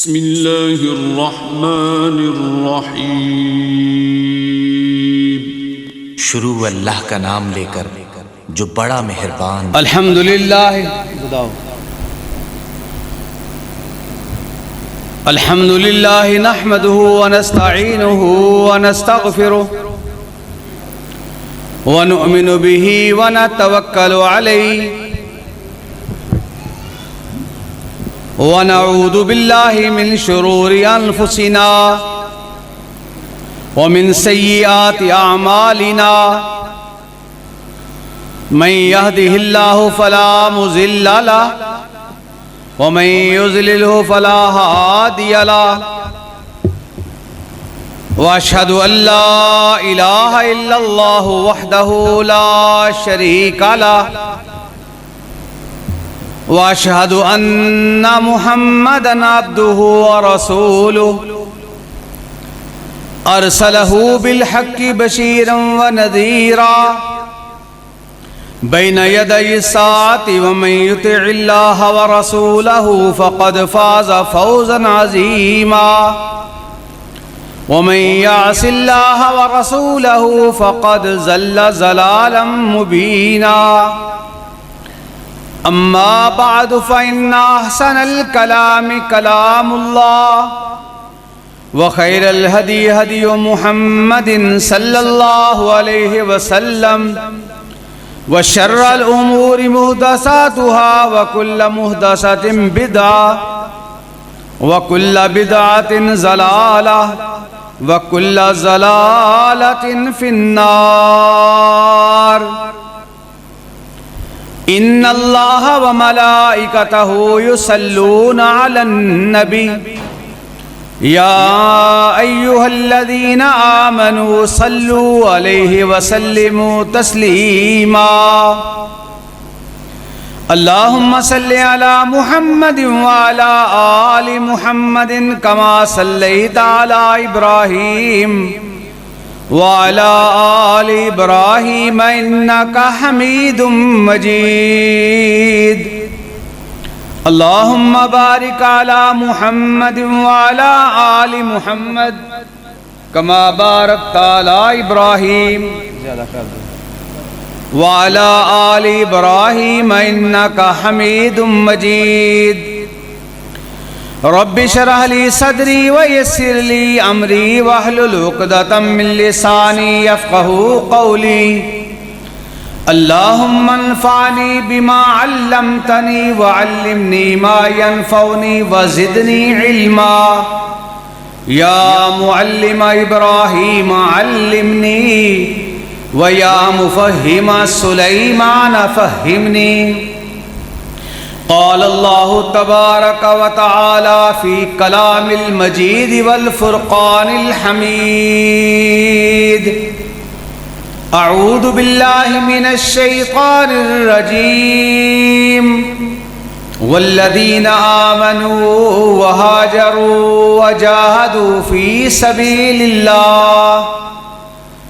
بسم اللہ الرحمن الرحیم۔ شروع اللہ کا نام لے کر جو بڑا مہربان۔ الحمدللہ نحمده ونستعینه ونستغفره ونؤمن به ونتوکل علیہ ونعوذ باللہ من شرور انفسنا ومن سیئات اعمالنا من يهده الله فلا مضل له ومن يضلله فلا هادي له واشهد ان لا اله الا الله وحده لا شريك له واشهد ان محمدا عبده ورسوله ارسله بالحق بشيرا ونذيرا بين يدي الساعة ومن يطع الله ورسوله فقد فاز فوزا عظيما ومن يعص الله ورسوله فقد ضل ضلالا مبينا أما بعد فإن أحسن الكلام كلام الله وخير الهدي هدي محمد صلى الله عليه وسلم وشر الأمور محدثاتها وكل محدثة بدعة وكل بدعة ضلالة وكل ضلالة في النار ان اللہ وملائکتہ یصلون علی النبی یا ایہا الذین آمنوا صلوا علیہ وسلموا تسلیما اللہم صل علی محمد وعلی آل محمد کما صلیت علی ابراہیم وعلى آل إبراهيم إنك حميد مجيد اللهم بارك على محمد وعلى آل محمد كما باركت على إبراهيم وعلى آل إبراهيم إنك حميد مجيد رب اشرح لي صدري ويسر لي امري واحلل عقدة من لساني يفقهوا قولي اللهم انفعني بما علمتني وعلمني ما ينفعني وزدني علما يا معلم ابراهيم علمني ويا مفهم سليمان فهمني قال الله تبارك وتعالى في كلام المجيد والفرقان الحميد أعوذ بالله من الشيطان الرجيم والذين آمنوا وهاجروا وجاهدوا في سبيل الله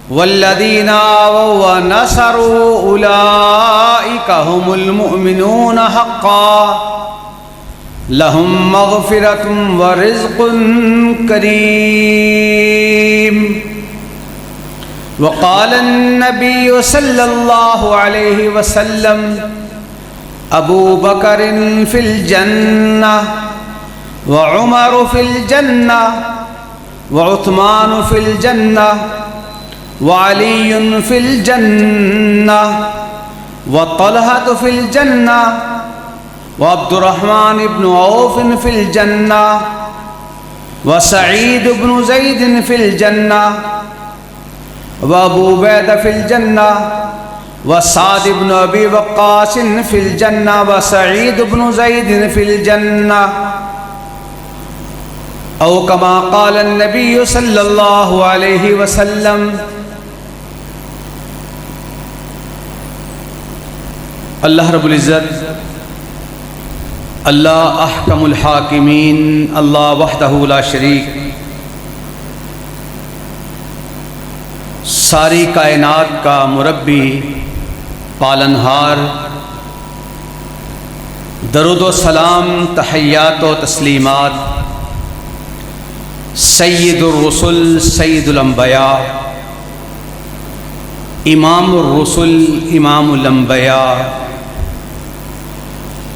والذين آووا ونصروا أولئك هم المؤمنون حقا لهم مغفرة ورزق كريم وقال النبي صلى الله عليه وسلم أبو بكر في الجنة وعمر في الجنة وعثمان في الجنة وعلي في الجنة وطلحة في الجنة وعبد الرحمن بن عوف في الجنة وسعيد بن زيد في الجنة وأبو عبيدة في الجنة وسعد بن أبي وقاص في الجنة وسعيد بن زيد في الجنة أو كما قال النبي صلى الله عليه وسلم اللہ رب العزت اللہ احکم الحاکمین اللہ وحدہ لا شریک ساری کائنات کا مربی پالنہار درود و سلام تحیات و تسلیمات سید الرسل سید الانبیاء، امام الرسل امام الانبیاء،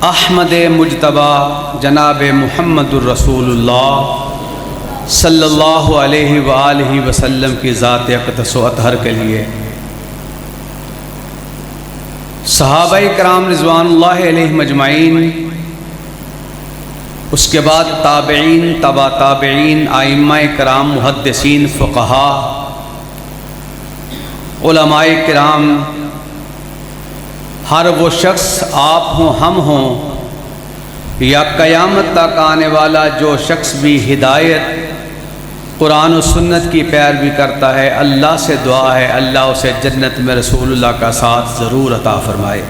احمد مجتبی جناب محمد الرسول اللہ صلی اللہ علیہ وآلہ وسلم کی ذات اقدس و اطہر کے لیے صحابہ کرام رضوان اللہ علیہ مجمعین، اس کے بعد تابعین، تبع تابعین، ائمہ کرام، محدثین، فقہا، علماء کرام، ہر وہ شخص آپ ہوں ہم ہوں یا قیامت تک آنے والا جو شخص بھی ہدایت قرآن و سنت کی پیروی کرتا ہے، اللہ سے دعا ہے اللہ اسے جنت میں رسول اللہ کا ساتھ ضرور عطا فرمائے۔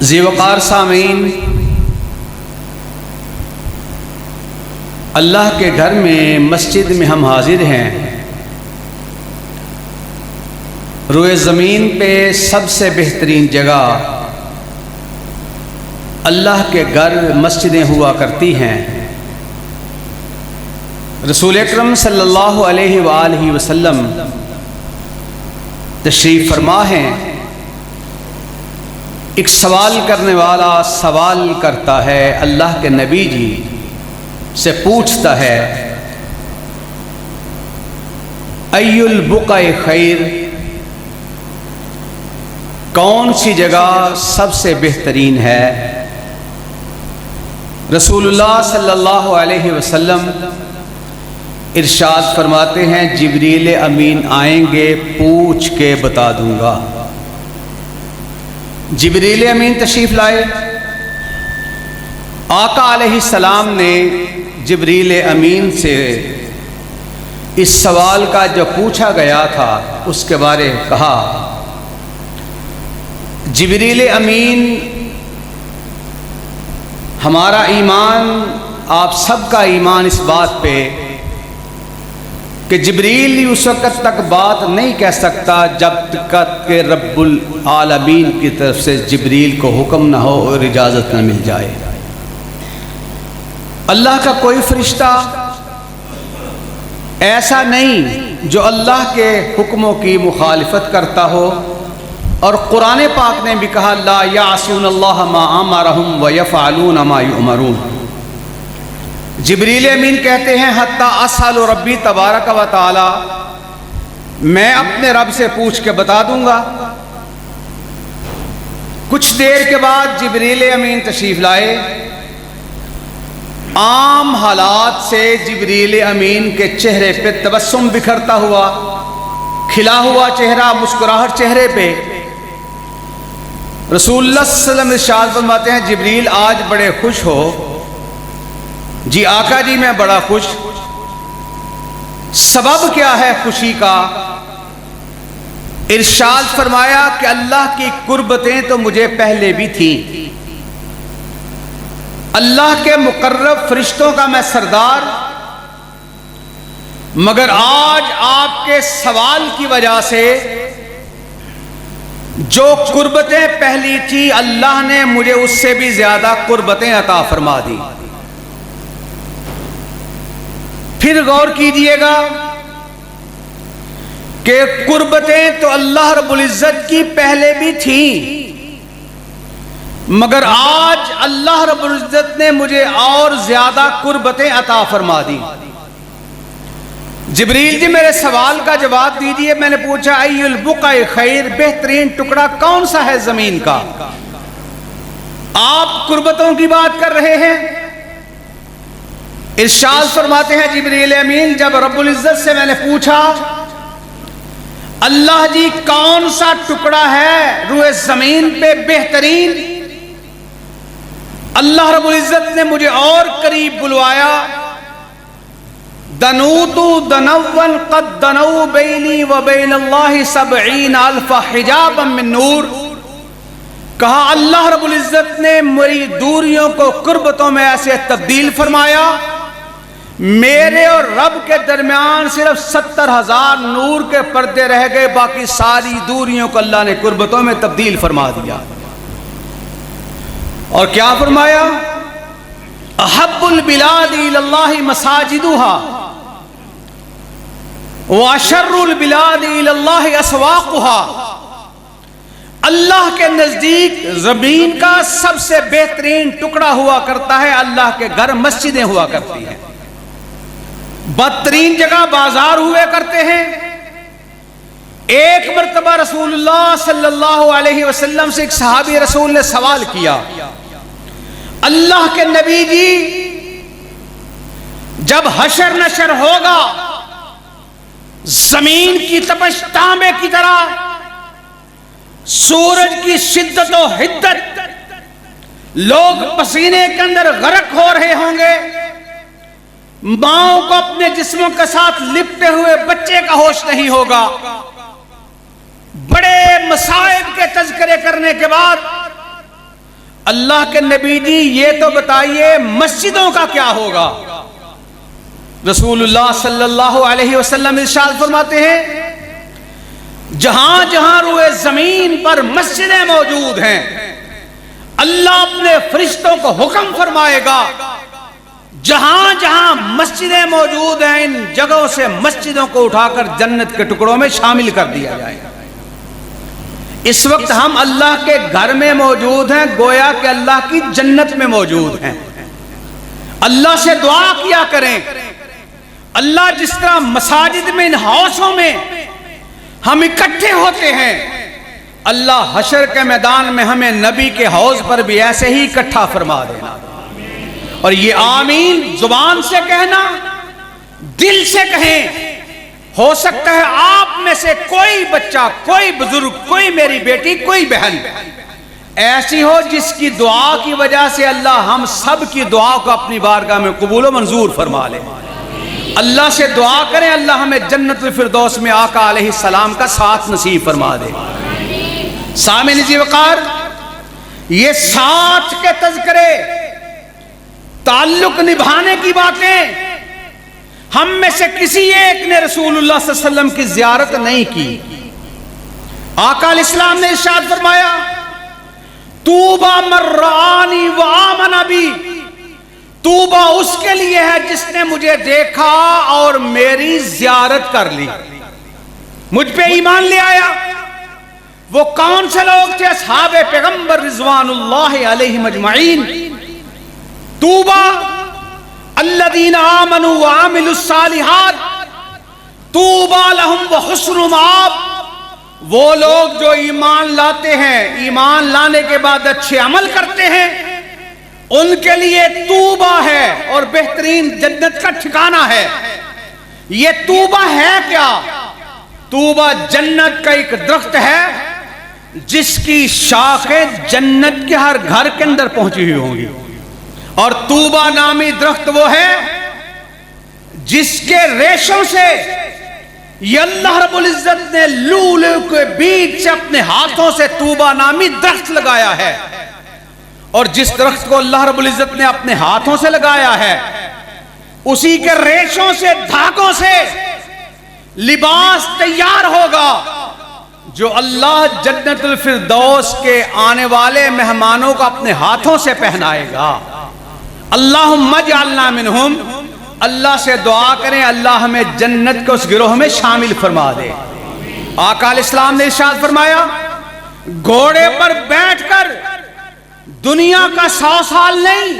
ذی وقار سامعین، اللہ کے گھر میں مسجد میں ہم حاضر ہیں۔ روئے زمین پہ سب سے بہترین جگہ اللہ کے گھر مسجدیں ہوا کرتی ہیں۔ رسول اکرم صلی اللہ علیہ وآلہ وسلم تشریف فرما ہیں۔ ایک سوال کرنے والا سوال کرتا ہے، اللہ کے نبی جی سے پوچھتا ہے، ای البقع خیر، کون سی جگہ سب سے بہترین ہے؟ رسول اللہ صلی اللہ علیہ وسلم ارشاد فرماتے ہیں، جبریل امین آئیں گے، پوچھ کے بتا دوں گا۔ جبریل امین تشریف لائے، آقا علیہ السلام نے جبریل امین سے اس سوال کا جو پوچھا گیا تھا اس کے بارے کہا۔ جبریل امین، ہمارا ایمان، آپ سب کا ایمان اس بات پہ کہ جبریل اس وقت تک بات نہیں کہہ سکتا جب تک کہ رب العالمین کی طرف سے جبریل کو حکم نہ ہو اور اجازت نہ مل جائے۔ اللہ کا کوئی فرشتہ ایسا نہیں جو اللہ کے حکموں کی مخالفت کرتا ہو، اور قرآن پاک نے بھی کہا، لا یعصون اللہ ما امرہم ویفعلون ما یؤمرون۔ جبریل امین کہتے ہیں، حتی اسأل ربی تبارک و تعالی، میں اپنے رب سے پوچھ کے بتا دوں گا۔ کچھ دیر کے بعد جبریل امین تشریف لائے۔ عام حالات سے جبریل امین کے چہرے پہ تبسم بکھرتا ہوا، کھلا ہوا چہرہ، مسکراہٹ چہرے پہ۔ رسول اللہ صلی اللہ علیہ وسلم ارشاد فرماتے ہیں، جبریل آج بڑے خوش ہو؟ جی آقا جی میں بڑا خوش۔ سبب کیا ہے خوشی کا؟ ارشاد فرمایا کہ اللہ کی قربتیں تو مجھے پہلے بھی تھیں، اللہ کے مقرب فرشتوں کا میں سردار، مگر آج آپ کے سوال کی وجہ سے جو قربتیں پہلی تھی اللہ نے مجھے اس سے بھی زیادہ قربتیں عطا فرما دی۔ پھر غور کیجئے گا کہ قربتیں تو اللہ رب العزت کی پہلے بھی تھیں، مگر آج اللہ رب العزت نے مجھے اور زیادہ قربتیں عطا فرما دی۔ جبریل جی میرے سوال کا جواب دیجئے۔ میں نے پوچھا، ای البقع خیر، بہترین ٹکڑا کون سا ہے زمین کا؟ آپ قربتوں کی بات کر رہے ہیں۔ ارشاد فرماتے ہیں جبریل امین، جب رب العزت سے میں نے پوچھا، اللہ جی کون سا ٹکڑا ہے روئے زمین پہ بہترین؟ اللہ رب العزت نے مجھے اور قریب بلوایا۔ دنوت دنون قد دنو بینی و بین اللہ 70,000 حجابا من نور۔ کہا اللہ رب العزت نے میری دوریوں کو قربتوں میں ایسے تبدیل فرمایا، میرے اور رب کے درمیان صرف 70,000 نور کے پردے رہ گئے، باقی ساری دوریوں کو اللہ نے قربتوں میں تبدیل فرما دیا۔ اور کیا فرمایا؟ احب البلاد الی اللہ مساجدها واشر البلاد الی اللہ اسواقها، اللہ کے نزدیک زمین کا سب سے بہترین ٹکڑا ہوا کرتا ہے اللہ کے گھر، مسجدیں ہوا کرتی ہیں، بدترین جگہ بازار ہوئے کرتے ہیں۔ ایک مرتبہ رسول اللہ صلی اللہ علیہ وسلم سے ایک صحابی رسول نے سوال کیا، اللہ کے نبی جی جب حشر نشر ہوگا زمین کی تپش تانبے کی طرح، سورج کی شدت و حدت، لوگ پسینے کے اندر غرق ہو رہے ہوں گے، ماؤں کو اپنے جسموں کے ساتھ لپٹے ہوئے بچے کا ہوش نہیں ہوگا، بڑے مصائب کے تذکرے کرنے کے بعد اللہ کے نبی جی یہ تو بتائیے مسجدوں کا کیا ہوگا؟ رسول اللہ صلی اللہ علیہ وسلم ارشاد فرماتے ہیں جہاں جہاں روئے زمین پر مسجدیں موجود ہیں اللہ اپنے فرشتوں کو حکم فرمائے گا جہاں جہاں مسجدیں موجود ہیں ان جگہوں سے مسجدوں کو اٹھا کر جنت کے ٹکڑوں میں شامل کر دیا جائے گا۔ اس وقت ہم اللہ کے گھر میں موجود ہیں، گویا کہ اللہ کی جنت میں موجود ہیں۔ اللہ سے دعا کیا کریں، اللہ جس طرح مساجد میں ان ہاؤسوں میں ہم اکٹھے ہوتے ہیں، اللہ حشر کے میدان میں ہمیں نبی کے حوض پر بھی ایسے ہی اکٹھا فرما دینا۔ اور یہ آمین زبان سے کہنا، دل سے کہیں۔ ہو سکتا ہے آپ میں سے کوئی بچہ، کوئی بزرگ، کوئی میری بیٹی، کوئی بہن ایسی ہو جس کی دعا کی وجہ سے اللہ ہم سب کی دعا کو اپنی بارگاہ میں قبول و منظور فرما لے۔ اللہ سے دعا کریں اللہ ہمیں جنت الفردوس میں آقا علیہ السلام کا ساتھ نصیب فرما دے۔ سامعین عزیز وقار، یہ ساتھ کے تذکرے، تعلق نبھانے کی باتیں، ہم میں سے کسی ایک نے رسول اللہ صلی اللہ علیہ وسلم کی زیارت نہیں کی۔ آقا علیہ السلام نے ارشاد فرمایا طوبی من رآنی وآمن بی، طوبی اس کے لیے ہے جس نے مجھے دیکھا اور میری زیارت کر لی، مجھ پہ ایمان لے آیا۔ وہ کون سے لوگ تھے؟ اصحاب پیغمبر رضوان اللہ علیہم اجمعین۔ طوبی الذین آمنوا وعملوا الصالحات طوبی لہم وحسن مآب، وہ لوگ جو ایمان لاتے ہیں، ایمان لانے کے بعد اچھے عمل کرتے ہیں، ان کے لیے طوبی ہے اور بہترین جنت کا ٹھکانہ ہے۔ یہ طوبی ہے کیا؟ طوبی جنت کا ایک درخت ہے جس کی شاخیں جنت کے ہر گھر کے اندر پہنچی ہوئی ہوں گی، اور طوبی نامی درخت وہ ہے جس کے ریشوں سے یہ اللہ رب العزت نے لولو کے بیچ سے اپنے ہاتھوں سے طوبی نامی درخت لگایا ہے، اور جس درخت کو اللہ رب العزت نے اپنے ہاتھوں سے لگایا ہے اسی کے ریشوں سے، دھاگوں سے لباس تیار ہوگا جو اللہ جنت الفردوس کے آنے والے مہمانوں کو اپنے ہاتھوں سے پہنائے گا۔ اللہم اجعلنا منہم، اللہ سے دعا کریں اللہ ہمیں جنت کے اس گروہ میں شامل فرما دے۔ آقا علیہ السلام نے ارشاد فرمایا گھوڑے پر بیٹھ کر دنیا کا 100 سال نہیں،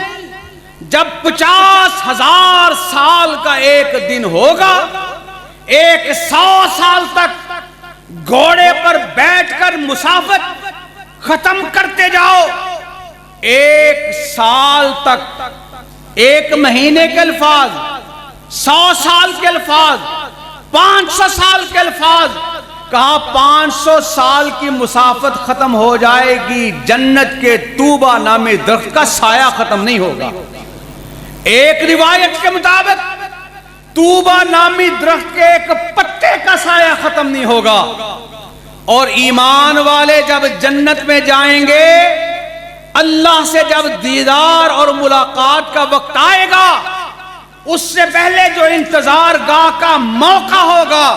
جب 50,000 سال کا ایک دن ہوگا، 100 سال تک گھوڑے پر بیٹھ کر مسافت ختم کرتے جاؤ، 1 سال تک، 1 مہینے کے الفاظ، 100 سال کے الفاظ، 500 سال کے الفاظ، کہا 500 سال کی مسافت ختم ہو جائے گی، جنت کے طوبی نامی درخت کا سایہ ختم نہیں ہوگا۔ ایک روایت کے مطابق طوبی نامی درخت کے ایک پتے کا سایہ ختم نہیں ہوگا، اور ایمان والے جب جنت میں جائیں گے اللہ سے جب دیدار اور ملاقات کا وقت آئے گا، اس سے پہلے جو انتظار گاہ کا موقع ہوگا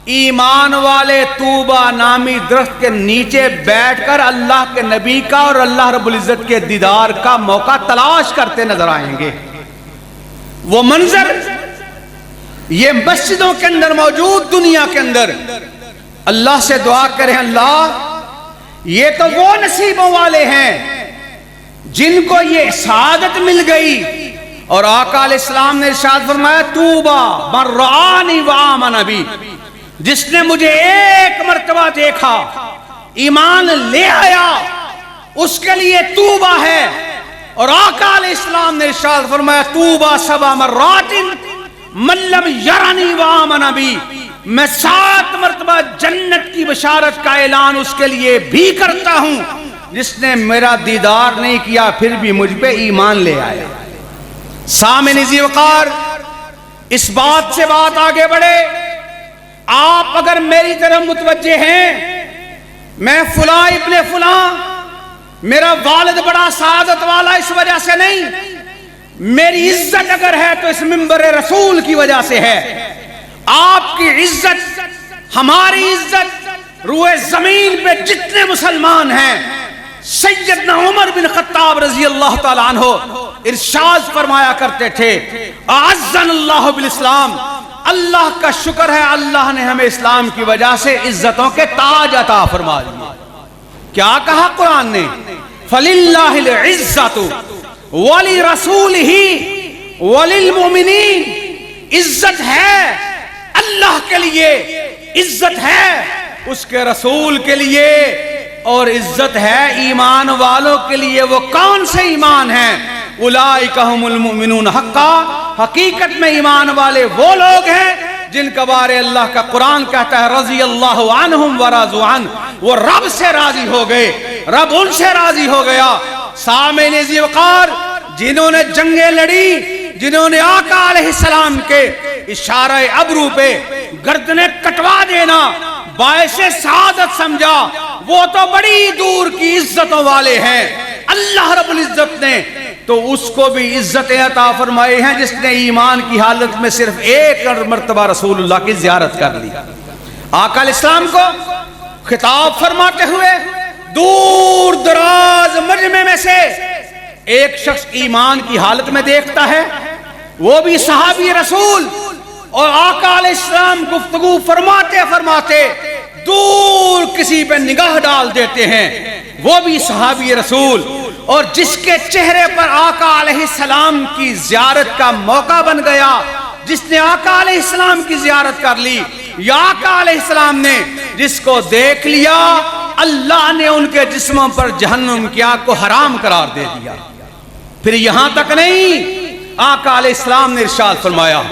ایمان والے طوبہ نامی درخت کے نیچے بیٹھ کر اللہ کے نبی کا اور اللہ رب العزت کے دیدار کا موقع تلاش کرتے نظر آئیں گے۔ وہ منظر یہ مسجدوں کے اندر موجود، دنیا کے اندر۔ اللہ سے دعا کریں اللہ یہ تو وہ نصیبوں والے ہیں جن کو یہ سعادت مل گئی، اور آقا علیہ السلام نے ارشاد فرمایا طوبى من رآنی وآمن بی، جس نے مجھے ایک مرتبہ دیکھا ایمان لے آیا اس کے لیے طوبہ ہے۔ اور آقا علیہ السلام نے ارشاد فرمایا طوبى 7 مرات من لم یرنی وآمن بی، میں 7 مرتبہ جنت کی بشارت کا اعلان اس کے لیے بھی کرتا ہوں جس نے میرا دیدار نہیں کیا پھر بھی مجھ پہ ایمان لے آیا۔ سامعین ذی وقار، اس بات سے بات آگے بڑھے، آپ اگر میری طرف متوجہ ہیں، میں فلاں ابن فلاں، میرا والد بڑا سعادت والا اس وجہ سے نہیں، میری عزت اگر ہے تو اس منبر رسول کی وجہ سے ہے۔ آپ کی عزت، ہماری عزت، روئے زمین پہ جتنے مسلمان ہیں، سیدنا عمر بن خطاب رضی اللہ تعالیٰ عنہ ارشاد فرمایا کرتے تھے اعزنا اللہ بالاسلام، اللہ کا شکر ہے اللہ نے ہمیں اسلام کی وجہ سے عزتوں کے تاج عطا فرما دیے۔ کیا کہا قرآن نے؟ فَلِلَّهِ الْعِزَّةُ وَلِرَسُولِهِ وَلِلْمُؤْمِنِينَ، عزت ہے اللہ کے لیے، عزت ہے اس کے رسول کے لیے، اور عزت ہے ایمان والوں کے لیے۔ وہ کون سے ایمان ہیں؟ اولئک هم المؤمنون حقا، حقیقت میں ایمان والے وہ لوگ ہیں جن کے بارے اللہ کا قرآن کہتا ہے رضی اللہ عنہم ورضوا عنہ، وہ رب سے راضی ہو گئے، رب ان سے راضی ہو گیا۔ سامعین ذی وقار، جنہوں نے جنگیں لڑی، جنہوں نے آقا علیہ السلام کے اشارہ ابرو پہ گردنیں کٹوا دینا باعث سعادت سمجھا، وہ تو بڑی دور کی عزتوں والے ہیں۔ اللہ رب العزت نے تو اس کو بھی عزتیں عطا فرمائے ہیں جس نے ایمان کی حالت میں صرف ایک مرتبہ رسول اللہ کی زیارت کر لی۔ آقا علیہ السلام کو خطاب فرماتے ہوئے دور دراز مجمع میں سے ایک شخص ایمان کی حالت میں دیکھتا ہے، وہ بھی صحابی رسول، اور آقا علیہ السلام گفتگو فرماتے فرماتے دور کسی پہ نگاہ ڈال دیتے ہیں، وہ بھی صحابی رسول، اور جس کے چہرے پر آقا علیہ السلام کی زیارت کا موقع بن گیا، جس نے آقا علیہ السلام کی زیارت کر لی، یا آقا علیہ السلام نے جس کو دیکھ لیا، اللہ نے ان کے جسموں پر جہنم کی آگ کو حرام قرار دے دیا۔ پھر یہاں تک نہیں، آقا علیہ السلام نے ارشاد فرمایا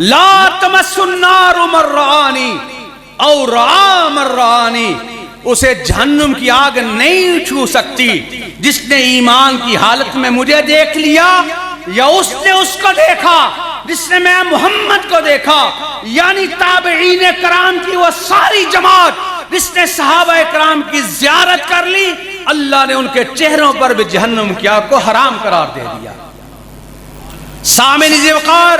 لا تمس النار من رآنی او رآ من رآنی، اسے جہنم کی آگ نہیں چھو سکتی جس نے ایمان کی حالت میں مجھے دیکھ لیا، یا اس نے اس کو دیکھا جس نے میں محمد کو دیکھا، یعنی تابعین کرام کی وہ ساری جماعت جس نے صحابہ کرام کی زیارت کر لی، اللہ نے ان کے چہروں پر بھی جہنم کی آگ کو حرام قرار دے دیا۔ سامعین ذی وقار،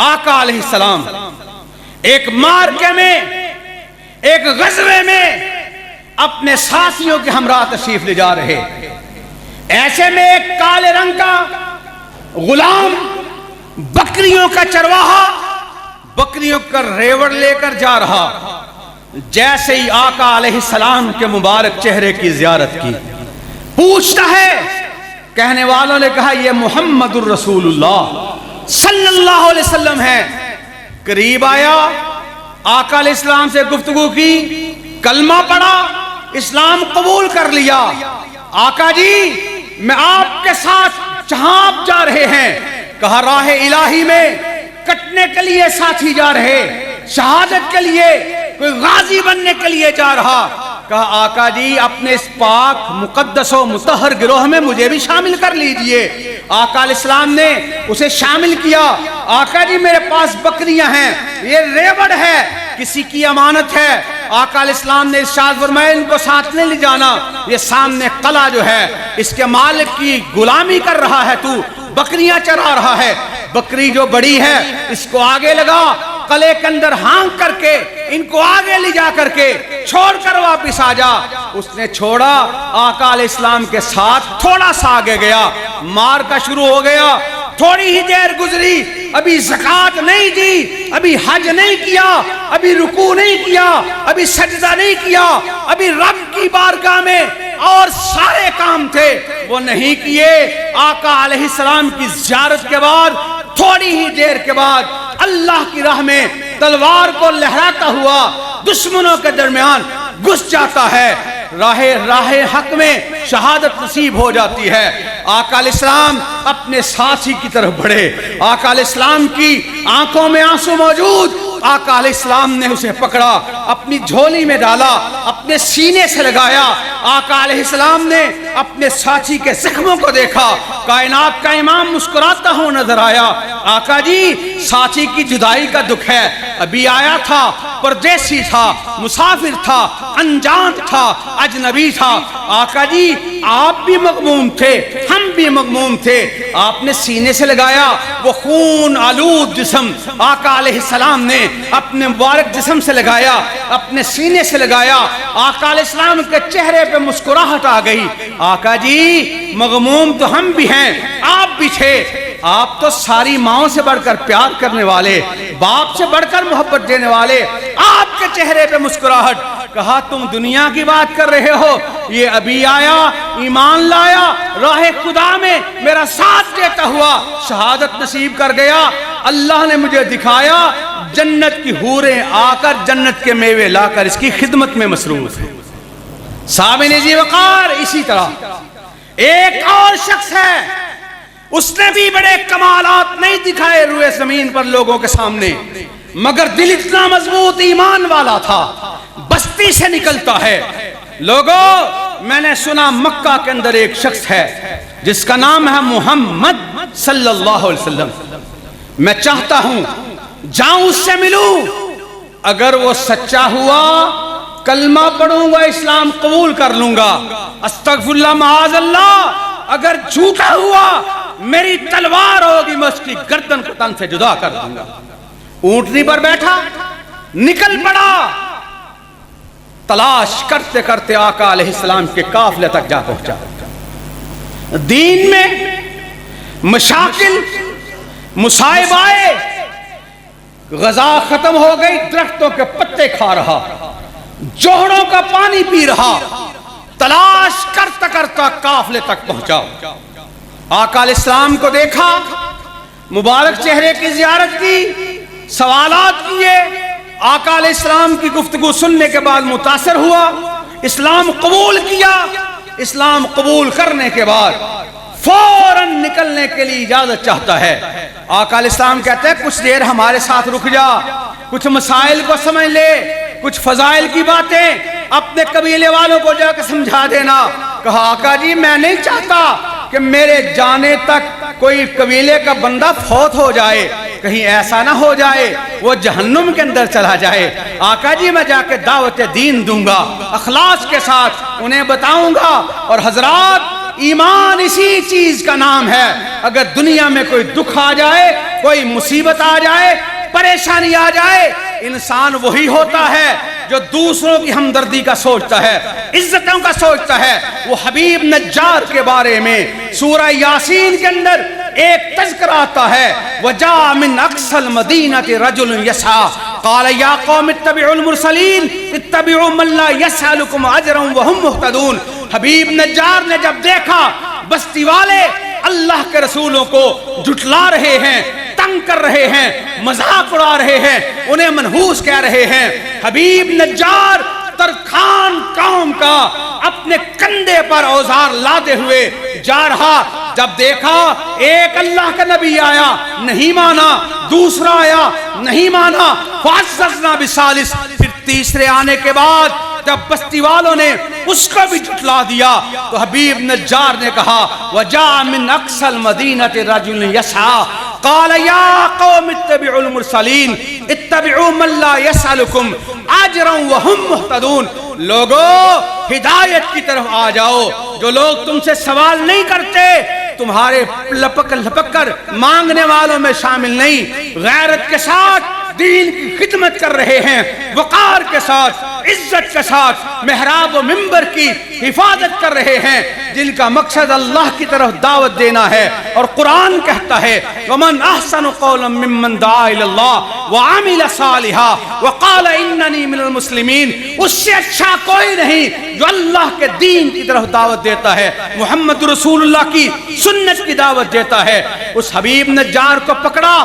آقا علیہ السلام ایک مارکے میں، ایک غزوے میں اپنے ساتھیوں کے ہمراہ تشریف لے جا رہے، ایسے میں ایک کالے رنگ کا غلام بکریوں کا چرواہا بکریوں کا ریوڑ لے کر جا رہا، جیسے ہی آقا علیہ السلام کے مبارک چہرے کی زیارت کی، پوچھتا ہے، کہنے والوں نے کہا یہ محمد الرسول اللہ صلی اللہ علیہ وسلم ہے۔ قریب آیا، آقا علیہ السلام سے گفتگو کی، کلمہ پڑھا، اسلام قبول کر لیا۔ آقا جی میں آپ کے ساتھ جہاں آپ جا رہے ہیں، کہا راہ الہی میں کٹنے کے لیے ساتھی جا رہے، شہادت کے لیے، کوئی غازی بننے کے لیے جا رہا۔ کہا آقا جی اپنے اس پاک مقدس و مطہر گروہ میں مجھے بھی شامل کر لیجئے۔ آقا علیہ السلام نے اسے شامل کیا۔ آقا جی میرے پاس بکریاں ہیں، یہ ریوڑ ہے، کسی کی امانت ہے۔ آقا علیہ السلام نے ارشاد فرمایا ان کو ساتھ نہیں لے جانا، یہ سامنے قلعہ جو ہے اس کے مالک کی غلامی کر رہا ہے، تو بکریاں چرا رہا ہے، بکری جو بڑی ہے اس کو آگے لگا، قلعے کے اندر ہانک کر کے ان کو آگے لے جا کر کے چھوڑ کر واپس آ جا. اس نے چھوڑا. آقا علیہ السلام کے ساتھ تھوڑا سا آگے گیا, مار کا شروع ہو گیا. تھوڑی ہی دیر گزری, ابھی زکات نہیں دی, ابھی حج نہیں کیا, ابھی رکوع نہیں کیا, ابھی سجدہ نہیں کیا, ابھی رب کی بارگاہ میں اور سارے کام تھے وہ نہیں کیے. آقا علیہ السلام کی زیارت کے بعد تھوڑی ہی دیر کے بعد اللہ کی راہ میں تلوار کو لہراتا ہوا دشمنوں کے درمیان گھس جاتا ہے. راہ حق میں شہادت نصیب ہو جاتی ہے. آقا علیہ السلام اپنے ساتھی کی طرف بڑھے. آقا علیہ السلام کی آنکھوں میں آنسو موجود. آقا علیہ السلام نے اسے پکڑا, اپنی جھولی میں ڈالا, اپنے سینے سے لگایا. آقا علیہ السلام نے اپنے ساتھی کے زخموں کو دیکھا. کائنات کا امام مسکراتا ہوں نظر آیا. آقا جی, ساتھی کی جدائی کا دکھ ہے. ابھی آیا تھا, پردیسی تھا, مسافر تھا, انجان تھا, اجنبی تھا. آقا جی آپ بھی مغموم تھے, ہم بھی مغموم تھے. آپ نے سینے سے لگایا وہ خون آلود جسم. آقا علیہ السلام نے اپنے مبارک جسم سے لگایا, اپنے سینے سے لگایا. آقا علیہ السلام کے چہرے پہ مسکراہٹ آ گئی. آقا جی مغموم تو ہم بھی ہیں, آپ بھی تھے. آپ تو ساری ماؤں سے بڑھ کر پیار کرنے والے, باپ سے بڑھ کر محبت دینے والے, آپ کے چہرے پہ مسکراہٹ. کہا تم دنیا کی بات کر رہے ہو, یہ ابھی آیا, ایمان لایا, راہ خدا میں میرا ساتھ دیتا ہوا شہادت نصیب کر گیا. اللہ نے مجھے دکھایا جنت کی حوریں آ کر جنت کے میوے لا کر اس کی خدمت میں مصروف ہیں. صحابہ ذی وقار اسی طرح. ایک اور شخص ہے, اس نے بھی بڑے کمالات نہیں دکھائے روئے زمین پر لوگوں کے سامنے, مگر دل اتنا مضبوط ایمان والا تھا. بستی سے نکلتا ہے. لوگوں میں نے سنا مکہ کے اندر ایک شخص ہے جس کا نام ہے محمد صلی اللہ علیہ وسلم. میں چاہتا ہوں جاؤں اس سے ملوں. اگر وہ سچا ہوا کلمہ پڑھوں گا, اسلام قبول کر لوں گا. استغفر اللہ معاذ اللہ. اگر جھوٹا ہوا میری تلوار ہوگی, میں اس کی گردن کو تن سے جدا کر دوں گا. اونٹنی پر بیٹھا, نکل پڑا. تلاش کرتے کرتے آقا علیہ السلام کے قافلے تک جا پہنچا. دین میں مشاکل مصائب آئے, غذا ختم ہو گئی, درختوں کے پتے کھا رہا, جوہڑوں کا پانی پی رہا. تلاش کرتا کرتا قافلے تک پہنچا. آقا علیہ السلام کو دیکھا, مبارک چہرے کی زیارت کی, سوالات کیے. آقا علیہ السلام کی گفتگو سننے کے بعد متاثر ہوا, اسلام قبول کیا. اسلام قبول کرنے کے بعد فوراً نکلنے کے لیے اجازت چاہتا ہے. آقا علیہ السلام کہتے ہیں کچھ دیر ہمارے ساتھ رک جا, کچھ مسائل کو سمجھ لے, کچھ فضائل کی باتیں اپنے قبیلے والوں کو جا کے سمجھا دینا. کہا آقا جی میں نہیں چاہتا کہ میرے جانے تک کوئی قبیلے کا بندہ فوت ہو جائے, کہیں ایسا نہ ہو جائے وہ جہنم کے اندر چلا جائے. آقا جی میں جا کے دعوت دین دوں گا, اخلاص کے ساتھ انہیں بتاؤں گا. اور حضرات ایمان اسی چیز کا نام ہے. اگر دنیا میں کوئی دکھ آ جائے, کوئی مصیبت آ جائے, پریشانی آ جائے, انسان وہی ہوتا ہے جو دوسروں کی ہمدردی کا سوچتا ہے, عزتوں کا سوچتا ہے. وہ حبیب نجار کے بارے میں سورہ یاسین کے اندر ایک تذکرہ آتا ہے, وَجَاءَ مِنْ أَقْصَى الْمَدِينَةِ رَجُلٌ يَسْعَىٰ قَالَ يَا قَوْمِ اتَّبِعُوا الْمُرْسَلِينَ اتَّبِعُوا مَن لَّا يَسْأَلُكُمْ أَجْرًا وَهُمْ مُهْتَدُونَ. حبیب نجار نے جب دیکھا بستی والے اللہ کے رسولوں کو جھٹلا رہے ہیں, تنگ کر رہے ہیں, مذاق اڑا رہے ہیں, انہیں منحوس کہہ رہے ہیں, حبیب نجار ترکھان قوم کا اپنے کندھے پر اوزار لاتے ہوئے جا رہا. جب دیکھا ایک اللہ کا نبی آیا, نہیں مانا, دوسرا آیا, نہیں مانا, فَعَزَّزْنَا بِثَالِثٍ, پھر تیسرے آنے کے بعد جب بستی والوں نے اس کو بھی جھٹلا دیا تو حبیب نجار نے کہا وَجَاءَ مِنْ أَقْصَى الْمَدِينَةِ رَجُلٌ يَسْعَىٰ قَالَ يَا قَوْمِ اتَّبِعُوا الْمُرْسَلِينَ اتَّبِعُوا مَن لَّا يَسْأَلُكُمْ أَجْرًا وَهُمْ مُهْتَدُونَ. لوگو ہدایت کی طرف آ جاؤ. جو لوگ تم سے سوال نہیں کرتے تمہارے لپک کر مانگنے والوں میں شامل نہیں. غیرت کے ساتھ دین کی خدمت کر رہے ہیں، وقار کے ساتھ، عزت کے ساتھ محراب و منبر کی حفاظت کر رہے ہیں، جن کا مقصد اللہ کی طرف دعوت دینا ہے۔ اور قرآن کہتا ہے وَمَنْ أَحْسَنُ قَوْلًا مِّمَّنْ دَعَا إِلَى اللَّهِ وَعَمِلَ صَالِحًا وَقَالَ إِنَّنِي مِنَ الْمُسْلِمِينَ۔ اس سے اچھا کوئی نہیں جو اللہ کے دین کی طرف دعوت دیتا ہے، محمد رسول اللہ کی سنت کی دعوت دیتا ہے۔ اس حبیب نجار کو پکڑا،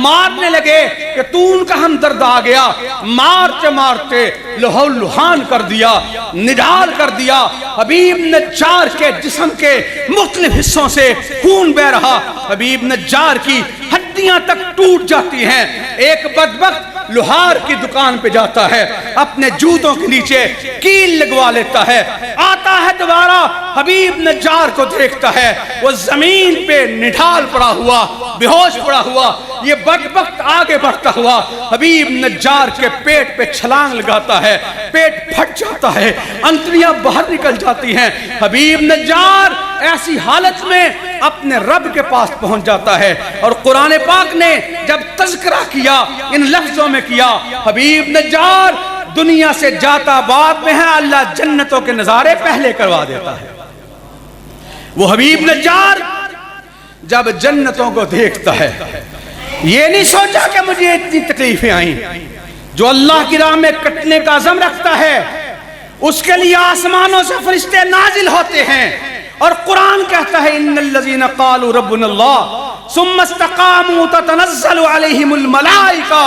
مارنے لگے کہ تو ان کا ہمدرد آ گیا، مارتے مارتے لہو لہان کر دیا، نڈال کر دیا۔ حبیب نجار کے جسم کے مختلف حصوں سے خون بہ رہا، حبیب نجار کی ہڈیاں تک ٹوٹ جاتی ہیں۔ ایک بدبخت لوہار کی دکان پہ جاتا ہے، اپنے جوتوں کے نیچے کیل لگوا لیتا ہے، آتا ہے دوبارہ حبیب نجار کو دیکھتا ہے، وہ زمین پہ نڈال پڑا ہوا، بے ہوش پڑا ہوا۔ یہ بدبخت آگے بڑھتا ہوا حبیب نجار کے پیٹ پہ چھلانگ لگاتا ہے، پیٹ پھٹ جاتا ہے، انتڑیاں باہر نکل جاتی ہیں۔ حبیب نجار ایسی حالت میں اپنے رب کے پاس پہنچ جاتا ہے۔ اور قرآن پاک نے جب تذکرہ کیا، ان لفظوں میں کیا، حبیب نجار دنیا سے جاتا بعد میں ہے، اللہ جنتوں کے نظارے پہلے کروا دیتا ہے۔ وہ حبیب نجار جب جنتوں کو دیکھتا ہے، یہ نہیں سوچا کہ مجھے اتنی تکلیفیں آئیں۔ جو اللہ کی راہ میں کٹنے کا عزم رکھتا ہے، اس کے لیے آسمانوں سے فرشتے نازل ہوتے ہیں۔ اور قرآن کہتا ہے ان الذین قالوا ربنا اللہ ثم استقاموا تتنزل علیہم الملائکہ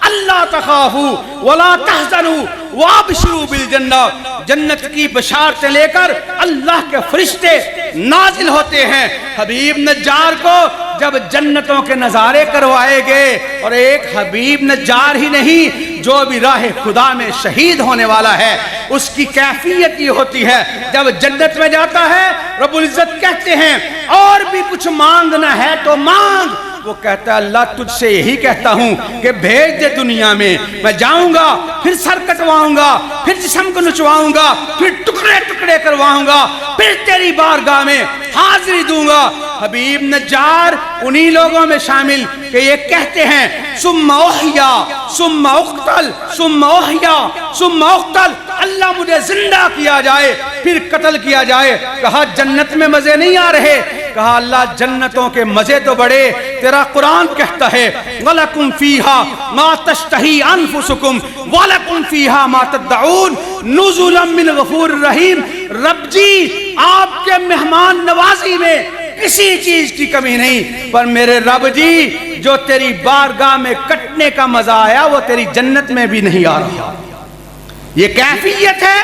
اللہ تخافوا ولا تحزنوا وابشروا بالجنہ۔ جنت کی بشارتیں لے کر اللہ کے فرشتے نازل ہوتے ہیں۔ حبیب نجار کو جب جنتوں کے نظارے کروائے گئے، اور ایک حبیب نجار ہی نہیں، جو بھی راہ خدا میں شہید ہونے والا ہے، اس کی کیفیت یہ ہوتی ہے جب جنت میں جاتا ہے، رب العزت کہتے ہیں اور بھی کچھ مانگنا ہے تو مانگ۔ وہ کہتا ہے اللہ تجھ سے یہی کہتا ہوں کہ بھیج دے دنیا میں جاؤں گا، پھر سر کٹواؤں گا، پھر جسم کو نچواؤں گا، پھر ٹکڑے ٹکڑے کرواؤں گا، پھر تیری بارگاہ میں حاضری دوں گا۔ حبیب نجار انہی لوگوں میں شامل کہ یہ کہتے ہیں ثم احیا ثم اقتل ثم احیا ثم اقتل، اللہ مجھے زندہ کیا جائے پھر قتل کیا جائے۔ کہا جنت میں مزے نہیں آ رہے، کہا اللہ جنتوں کے مزے تو بڑے، تیرا قرآن کہتا ہے وَلَكُمْ فِيهَا مَا تَشْتَهِي أَنفُسُكُمْ وَلَكُمْ فِيهَا مَا تَدَّعُونَ نُزُلًا مِّنْ غَفُورٍ رَحِيمٍ۔ رب جی آپ کے مہمان نوازی میں کسی چیز کی کمی نہیں، پر میرے رب جی جو تیری بارگاہ میں کٹنے کا مزہ آیا وہ تیری جنت میں بھی نہیں آ رہا۔ یہ کیفیت ہے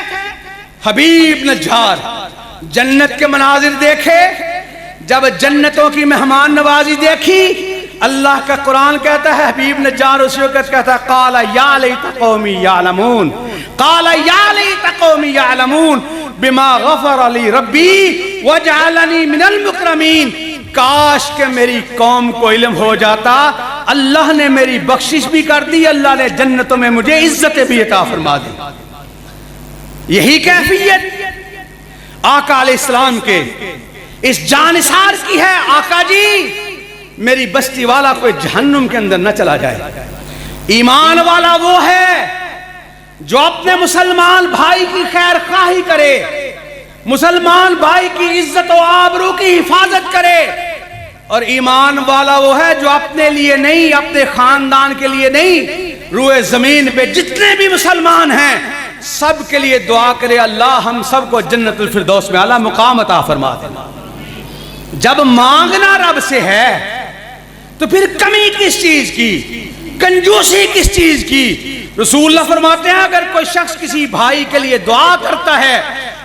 حبیب نجار۔ جنت کے مناظر دیکھے، جب جنتوں کی مہمان نوازی دیکھی، اللہ کا قرآن کہتا ہے حبیب نجار اس وقت کہتا ہے قال یا لیت قومی یعلمون، قال یا لیت قومی یعلمون بما غفر لی ربی وجعلنی من المکرمین۔ کاش کہ میری قوم کو علم ہو جاتا، اللہ نے میری بخشش بھی کر دی، اللہ نے جنتوں میں مجھے عزتیں بھی عطا فرما دی۔ یہی کیفیت آقا علیہ السلام کے اس جانثار کی ہے۔ آقا جی میری بستی والا کوئی جہنم کے اندر نہ چلا جائے۔ ایمان والا وہ ہے جو اپنے مسلمان بھائی کی خیر خواہی کرے، مسلمان بھائی کی عزت و آبرو کی حفاظت کرے۔ اور ایمان والا وہ ہے جو اپنے لیے نہیں، اپنے خاندان کے لیے نہیں، روئے زمین پہ جتنے بھی مسلمان ہیں سب کے لیے دعا کرے اللہ ہم سب کو جنت الفردوس میں اعلیٰ مقام عطا فرما دے۔ جب مانگنا رب سے ہے تو پھر کمی کس چیز کی، کنجوسی کس چیز کی؟ رسول اللہ فرماتے ہیں اگر کوئی شخص کسی بھائی کے لیے دعا کرتا ہے،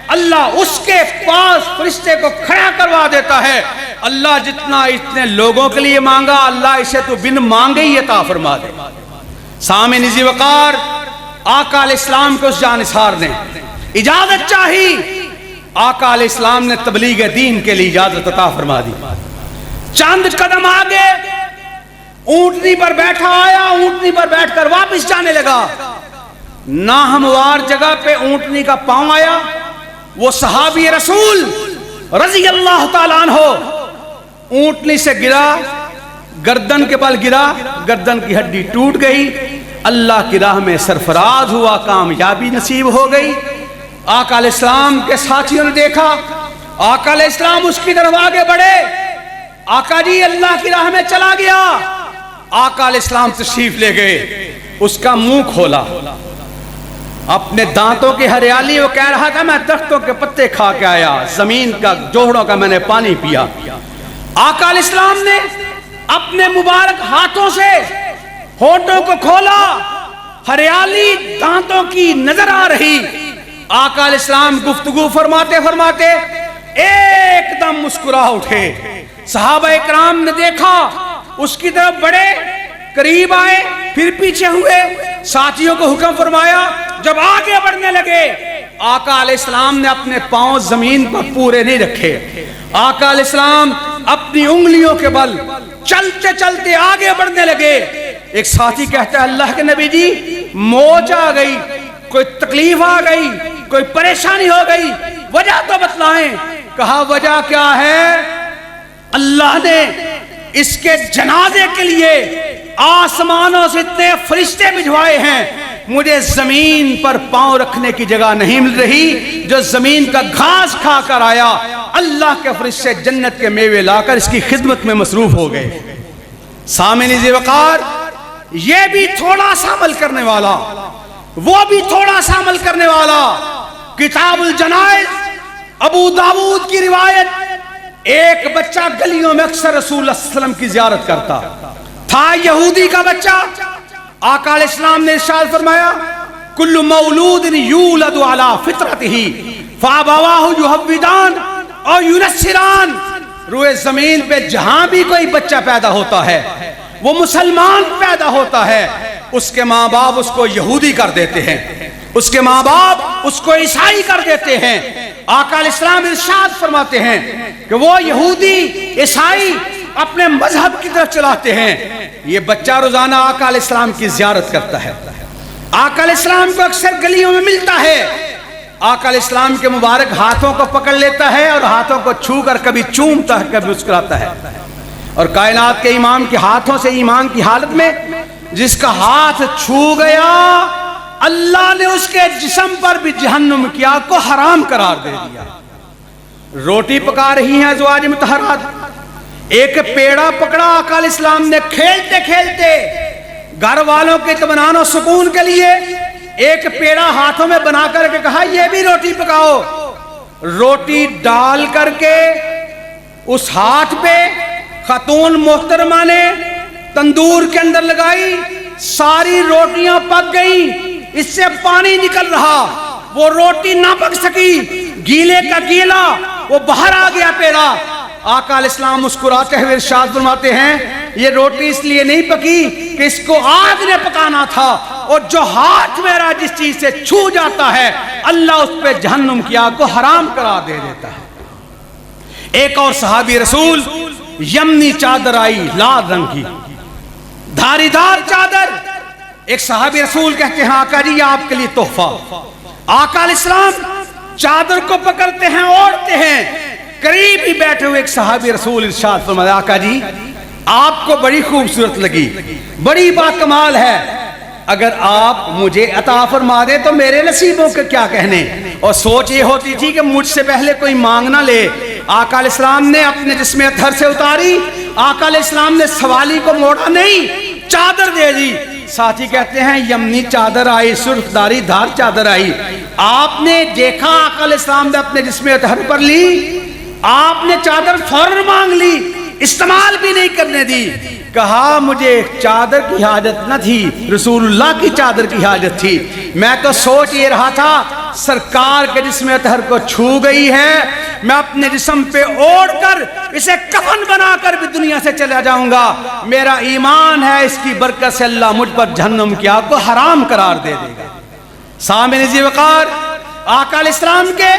اللہ اس کے پاس فرشتے کو کھڑا کروا دیتا ہے، اللہ جتنا اتنے لوگوں کے لیے مانگا اللہ اسے تو بن مانگے ہی عطا فرما دے۔ سامع نزی وقار، آقا علیہ السلام کو اس جانثار نے اجازت چاہی، آقا علیہ السلام نے تبلیغ دین کے لیے اجازت عطا فرما دی۔ چند قدم آگے اونٹنی پر بیٹھا آیا، اونٹنی پر بیٹھ کر واپس جانے لگا، ناہموار جگہ پہ اونٹنی کا پاؤں آیا، وہ صحابی رسول رضی اللہ تعالیٰ عنہ اونٹنی سے گرا، گردن کے بل گرا، گردن کی ہڈی ٹوٹ گئی، اللہ کی راہ میں سرفراز ہوا، کامیابی نصیب ہو گئی۔ آقا علیہ السلام کے ساتھیوں نے دیکھا، آقا علیہ السلام اس کی طرف آگے بڑھے، آقا جی اللہ کی راہ میں چلا گیا۔ آقا علیہ السلام تشریف لے گئے، اس کا منہ کھولا، اپنے دانتوں کی ہریالی، وہ کہہ رہا تھا میں درختوں کے پتے کھا کے آیا، زمین کا جوہڑوں کا میں نے پانی پیا۔ آقا علیہ السلام نے اپنے مبارک ہاتھوں سے ہونٹوں کو کھولا، ہریالی دانتوں کی نظر آ رہی۔ آقا علیہ السلام گفتگو فرماتے فرماتے ایک دم مسکرا اٹھے۔ صحابہ اکرام نے دیکھا، اس کی طرف بڑے، قریب آئے، پھر پیچھے ہوئے، ساتھیوں کو حکم فرمایا۔ جب آگے بڑھنے لگے، آقا علیہ السلام نے اپنے پاؤں زمین پر پورے نہیں رکھے، آقا علیہ السلام اپنی انگلیوں کے بل چلتے چلتے آگے بڑھنے لگے۔ ایک ساتھی کہتا ہے اللہ کے نبی جی موج آ گئی، کوئی تکلیف آ گئی، کوئی پریشانی ہو گئی، وجہ تو بتلائیں۔ کہا وجہ کیا ہے؟ اللہ نے اس کے جنازے کے لیے آسمانوں سے اتنے فرشتے بھجوائے ہیں، مجھے زمین پر پاؤں رکھنے کی جگہ نہیں مل رہی، جو زمین کا گھاس کھا کر آیا، اللہ کے فرشتے جنت کے میوے لا کر اس کی خدمت میں مصروف ہو گئے۔ سامعین ذی وقار، یہ بھی تھوڑا سا عمل کرنے والا، وہ بھی تھوڑا سا عمل کرنے والا۔ کتاب الجنائز ابو داؤد کی روایت، ایک بچہ گلیوں میں اکثر رسول اللہ صلی اللہ علیہ وسلم کی زیارت کرتا تھا، یہودی کا بچہ۔ آقا علیہ السلام نے ارشاد فرمایا کل مولود یولد علی فطرتہ فابواہ یہودان اور ینصران۔ روئے زمین پہ جہاں بھی کوئی بچہ پیدا ہوتا ہے، وہ مسلمان پیدا ہوتا ہے، اس کے ماں باپ اس کو یہودی کر دیتے ہیں، اس کے ماں باپ اس کو عیسائی کر دیتے ہیں۔ آقا علیہ السلام ارشاد فرماتے ہیں کہ وہ یہودی عیسائی اپنے مذہب کی طرف چلاتے ہیں۔ یہ بچہ روزانہ آقا علیہ السلام کی زیارت کرتا ہے، آقا علیہ السلام کو اکثر گلیوں میں ملتا ہے، آقا علیہ السلام کے مبارک ہاتھوں کو پکڑ لیتا ہے اور ہاتھوں کو چھو کر کبھی چومتا ہے، کبھی مسکراتا ہے۔ اور کائنات کے امام کے ہاتھوں سے ایمان کی حالت میں جس کا ہاتھ چھو گیا، اللہ نے اس کے جسم پر بھی جہنم کی آگ کو حرام قرار دے دیا۔ روٹی پکا رہی ہیں ازواج مطہرات، ایک پیڑا پکڑا آقا علیہ السلام نے کھیلتے کھیلتے گھر والوں کے اطمینان و سکون کے لیے، ایک پیڑا ہاتھوں میں بنا کر کے کہا یہ بھی روٹی پکاؤ۔ روٹی ڈال کر کے اس ہاتھ پہ خاتون محترمہ نے تندور کے اندر لگائی، ساری روٹیاں پک گئیں، اس سے پانی نکل رہا، وہ روٹی نہ پک سکی، گیلے کا گیلا وہ باہر آ گیا پیڑا۔ آقا علیہ السلام مسکراتے ہوئے ارشاد فرماتے ہیں یہ روٹی اس لیے نہیں پکی کہ اس کو آگ نے پکانا تھا، اور جو ہاتھ میرا جس چیز سے چھو جاتا ہے اللہ اس پہ جہنم کی آگ کو حرام قرار دے دیتا ہے۔ ایک اور صحابی رسول، یمنی چادر آئی لال رنگ کی، دھاری دار چادر۔ ایک صحابی رسول کہتے ہیں آقا جی آپ کے لیے تحفہ۔ آقا علیہ السلام چادر کو پکڑتے ہیں، اوڑھتے ہیں، قریب ہی بیٹھے ہوئے ایک صحابی رسول ارشاد فرمایا آقا جی آپ کو بڑی خوبصورت لگی، بڑی باکمال ہے، اگر آپ مجھے عطا فرما دیں تو میرے نصیبوں کے کیا کہنے۔ اور سوچ یہ ہوتی تھی کہ مجھ سے پہلے کوئی مانگ نہ لے۔ آقا علیہ السلام نے اپنے جسم اطہر سے اتاری، آقا علیہ السلام نے سوالی کو موڑا نہیں، چادر دے دی۔ ساتھی کہتے ہیں یمنی چادر آئی، سرخ داری دھار چادر آئی۔ آپ نے دیکھا آقا علیہ السلام نے اپنے جسم اطہر پر لی، آپ نے چادر فوراً مانگ لی، استعمال بھی نہیں کرنے دی۔ کہا مجھے چادر کی حاجت نہ تھی، رسول اللہ کی چادر کی حاجت تھی، میں تو سوچ یہ رہا تھا سرکار کے جسم اطہر کو چھو گئی ہے، میں اپنے جسم پہ اوڑھ کر اسے کفن بنا کر بھی دنیا سے چلا جاؤں گا، میرا ایمان ہے اس کی برکت سے اللہ مجھ پر جہنم کی آگ کو حرام قرار دے دے گا۔ سامعین ذی وقار، آقا علیہ السلام کے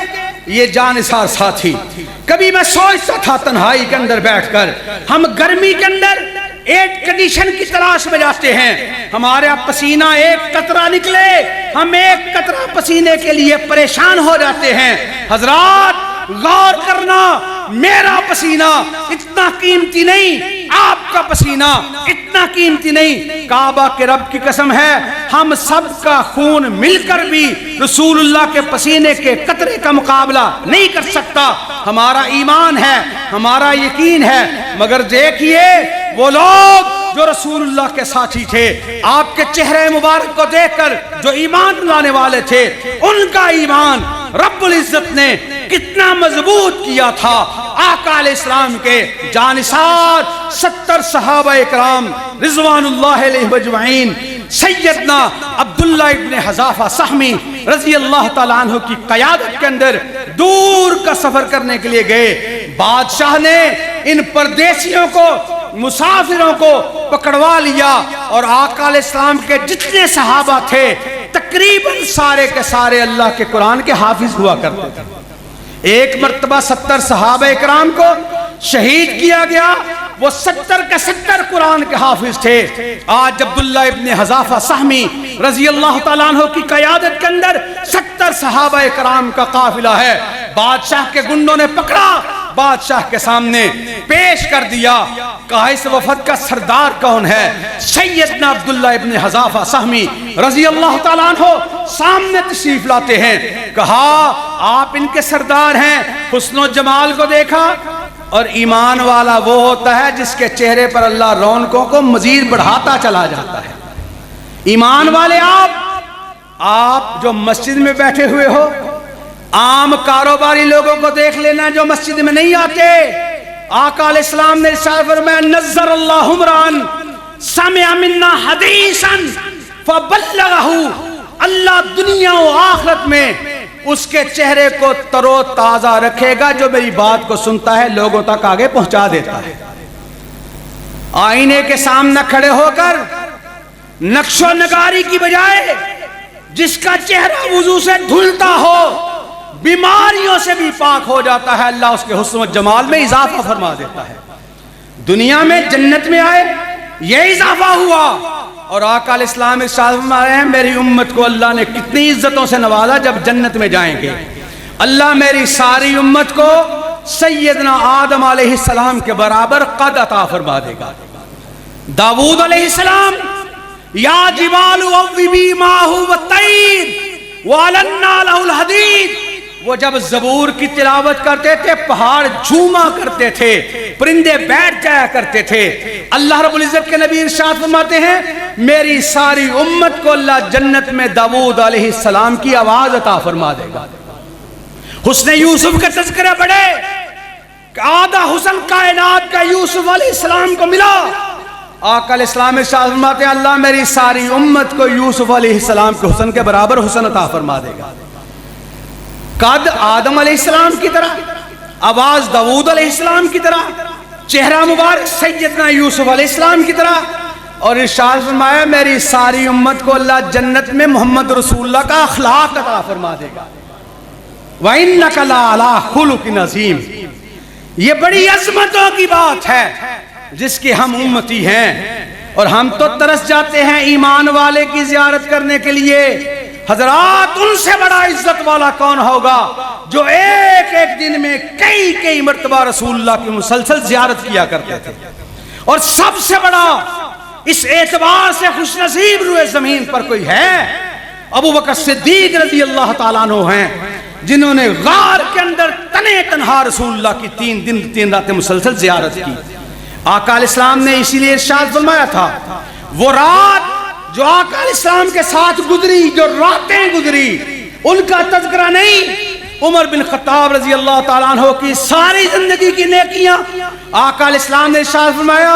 یہ جانثار ساتھی، کبھی میں سوچتا تھا تنہائی کے اندر بیٹھ کر، ہم گرمی کے اندر ایئر کنڈیشن کی تلاش میں جاتے ہیں، ہمارے پسینہ ایک قطرہ نکلے ہم ایک قطرہ پسینے کے لیے پریشان ہو جاتے ہیں۔ حضرات غور کرنا، میرا پسینہ اتنا قیمتی نہیں، آپ کا پسینہ اتنا اتنا قیمتی نہیں. کعبہ کے رب کی قسم ہے ہم سب کا خون مل کر بھی رسول اللہ کے پسینے کے قطرے کا مقابلہ نہیں کر سکتا. ہمارا ایمان ہے, ہمارا یقین ہے. مگر دیکھیے وہ لوگ جو رسول اللہ کے ساتھی تھے, آپ کے چہرے مبارک کو دیکھ کر جو ایمان لانے والے تھے, ان کا ایمان رب العزت نے کتنا مضبوط کیا تھا. آقا علیہ السلام کے جانثار 70 صحابہ اکرام رضوان اللہ علیہ اجمعین سیدنا عبداللہ ابن حذافہ سہمی رضی اللہ تعالیٰ عنہ کی قیادت کے اندر دور کا سفر کرنے کے لیے گئے. بادشاہ نے ان پردیسیوں کو, مسافروں کو پکڑوا لیا اور آقا علیہ السلام کے جتنے صحابہ تھے تقریباً سارے کے سارے اللہ کے قرآن کے حافظ ہوا کرتے تھے. ایک مرتبہ 70 صحابہ اکرام کو شہید کیا گیا. وہ 70 کے 70 قرآن کے حافظ تھے. آج عبداللہ ابن حذافہ سہمی رضی اللہ تعالیٰ عنہ کی قیادت کے اندر 70 صحابہ اکرام کا قافلہ ہے. بادشاہ کے گنڈوں نے پکڑا, بادشاہ کے سامنے پیش کر دیا. کہا اس وفد کا سردار کون ہے؟ سیدنا عبداللہ ابن حذافہ سہمی رضی اللہ تعالیٰ عنہ سامنے تشریف لاتے ہیں. کہا آپ ان کے سردار ہیں. حسن و جمال کو دیکھا, اور ایمان والا وہ ہوتا ہے جس کے چہرے پر اللہ رونقوں کو مزید بڑھاتا چلا جاتا ہے. ایمان والے آپ جو مسجد میں بیٹھے ہوئے ہو, عام کاروباری لوگوں کو دیکھ لینا جو مسجد میں نہیں آتے. آقا علیہ السلام نے ارشاد فرمایا نظر اللہ عمران سمع منا حدیثا فبلغہ, اللہ دنیا و آخرت میں اس کے چہرے کو ترو تازہ رکھے گا جو میری بات کو سنتا ہے, لوگوں تک آگے پہنچا دیتا ہے. آئینے کے سامنے کھڑے ہو کر نقش و نگاری کی بجائے جس کا چہرہ وضو سے دھلتا ہو, بیماریوں سے بھی پاک ہو جاتا ہے, اللہ اس کے حسن و جمال میں اضافہ فرما دیتا ہے. دنیا میں جنت میں آئے یہ اضافہ ہوا. اور آقا علیہ السلام ارشاد فرما رہے ہیں میری امت کو اللہ نے کتنی عزتوں سے نوازا, جب جنت میں جائیں گے اللہ میری ساری امت کو سیدنا آدم علیہ السلام کے برابر قد عطا فرما دے گا. داؤد علیہ السلام یا جبال اوبی ماہ والطیر وَعَلَنَّا لَهُ الْحَدِيدِ, وہ جب زبور کی تلاوت کرتے تھے پہاڑ جھوما کرتے تھے, پرندے بیٹھ جایا کرتے تھے. اللہ رب العزت کے نبی ارشاد فرماتے ہیں میری ساری امت کو اللہ جنت میں داؤد علیہ السلام کی آواز عطا فرما دے گا. حسن یوسف کا تذکرہ پڑھے, آدھا حسن کائنات کا یوسف علیہ السلام کو ملا. آقا علیہ السلام ارشاد فرماتے ہیں اللہ میری ساری امت کو یوسف علیہ السلام کے حسن کے برابر حسن عطا فرما دے گا. قد آدم علیہ السلام کی طرح, آواز داؤد علیہ السلام کی طرح, چہرہ مبارک سیدنا یوسف علیہ السلام کی طرح. اور ارشاد فرمایا میری ساری امت کو اللہ جنت میں محمد رسول اللہ کا اخلاق عطا فرما دے گا. وَإِنَّكَ لَعَلَىٰ خُلُقٍ عَظِيمٍ, یہ بڑی عظمتوں کی بات ہے جس کے ہم امتی ہیں. اور ہم تو ترس جاتے ہیں ایمان والے کی زیارت کرنے کے لیے. حضرات ان سے بڑا عزت والا کون ہوگا جو ایک ایک دن میں کئی مرتبہ رسول اللہ کی مسلسل زیارت کیا کرتے تھے. اور سب سے بڑا اس اعتبار سے خوش نصیب روئے زمین پر کوئی ہے ابو بکر صدیق رضی اللہ تعالیٰ عنہ ہیں, جنہوں نے غار کے اندر تنے تنہا رسول اللہ کی 3 دن 3 راتیں مسلسل زیارت کی. آقا علیہ السلام نے اسی لیے ارشاد فرمایا تھا وہ رات جو آقا علیہ السلام کے ساتھ گزری, جو راتیں گزری, ان کا تذکرہ نہیں. عمر بن خطاب رضی اللہ تعالیٰ عنہ کی ساری زندگی کی نیکیاں آقا علیہ السلام نے ارشاد فرمایا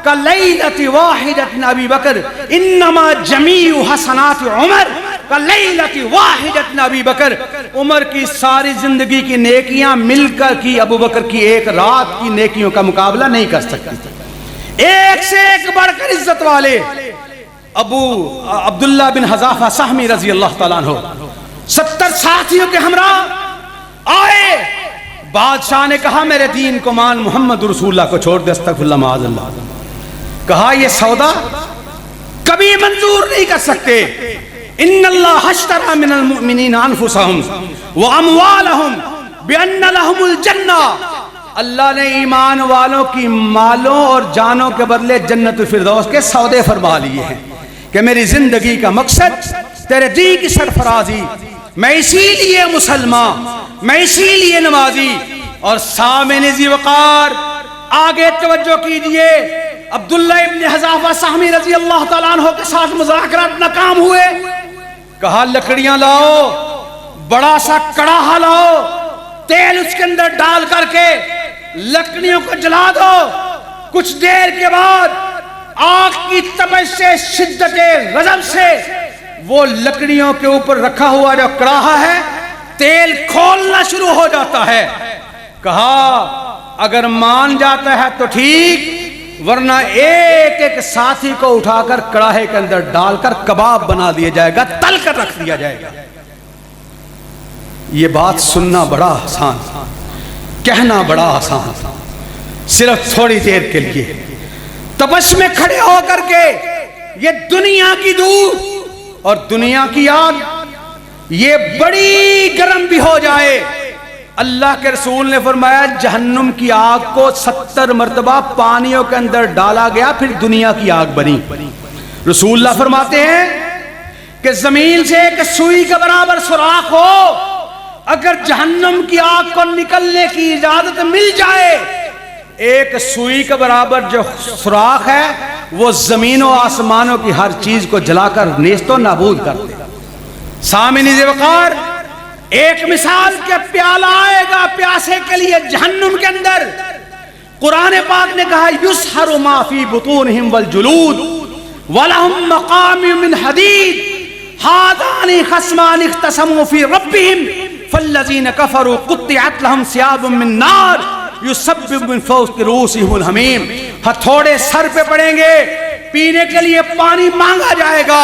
کلیلۃ واحدۃ ابی بکر انما جمیع حسنات عمر کلیلۃ واحدۃ ابی بکر, عمر کی ساری زندگی کی نیکیاں مل کر کی ابو بکر کی ایک رات کی نیکیوں کا مقابلہ نہیں کر سکتی. ایک سے ایک بڑھ کر عزت والے ابو عبداللہ بن حذافہ سہمی رضی اللہ تعالیٰ عنہ 70 ساتھیوں کے ہمراہ آئے. بادشاہ نے کہا میرے دین کو مان, محمد رسول اللہ کو چھوڑ دے, استغفر اللہ معاذ اللہ. کہا یہ سودا کبھی منظور نہیں کر سکتے. ان اللہ اشتری من المؤمنین انفسهم واموالهم بان لهم الجنہ, اللہ نے ایمان والوں کی مالوں اور جانوں کے بدلے جنت الفردوس کے سودے فرما لیے ہیں کہ میری زندگی کا مقصد تیرے دین کی سرفرازی، میں اسی لیے مسلمان، میں اسی لیے نمازی۔ اور سامعین ذی وقار آگے توجہ کیجئے، عبداللہ ابن حذافہ سہمی رضی اللہ تعالیٰ عنہ کے ساتھ مذاکرات ناکام ہوئے، کہا لکڑیاں لاؤ، بڑا سا کڑاہا لاؤ، تیل اس کے اندر ڈال کر کے لکڑیوں کو جلا دو۔ کچھ دیر کے بعد آگ کی تپش سے، شدت غضب سے وہ لکڑیوں کے اوپر رکھا ہوا جو کڑاہا ہے تیل کھولنا شروع ہو جاتا ہے۔ کہا اگر مان جاتا ہے تو ٹھیک، ورنہ ایک ایک ساتھی کو اٹھا کر کڑاہے کے اندر ڈال کر کباب بنا دیا جائے گا، تل کر رکھ دیا جائے گا۔ یہ بات سننا بڑا آسان، کہنا بڑا آسان، صرف تھوڑی دیر کے لیے تپش میں کھڑے ہو کر کے یہ دنیا کی دھوپ اور دنیا کی آگ یہ بڑی گرم بھی ہو جائے، اللہ کے رسول نے فرمایا جہنم کی آگ کو 70 مرتبہ پانیوں کے اندر ڈالا گیا پھر دنیا کی آگ بنی۔ رسول اللہ فرماتے ہیں کہ زمین سے ایک سوئی کے برابر سوراخ ہو، اگر جہنم کی آگ کو نکلنے کی اجازت مل جائے، ایک سوئی کے برابر جو سوراخ ہے وہ زمین و آسمانوں کی ہر چیز کو جلا کر نیست و نابود کر دے۔ سامعین ذی وقار ایک مثال کے پیالہ آئے گا پیاسے کے لیے جہنم کے اندر، قرآن پاک نے کہا یسحر ما فی بطونہم والجلود ولہم مقامع من حدید ہذان خصمان اختصموا فی ربہم فالذین کفروا قطعت لہم ثیاب من نار یصب من فوق رؤوسہم الحمیم۔ ہتھوڑے سر پہ پڑیں گے، پینے کے لیے پانی مانگا جائے گا،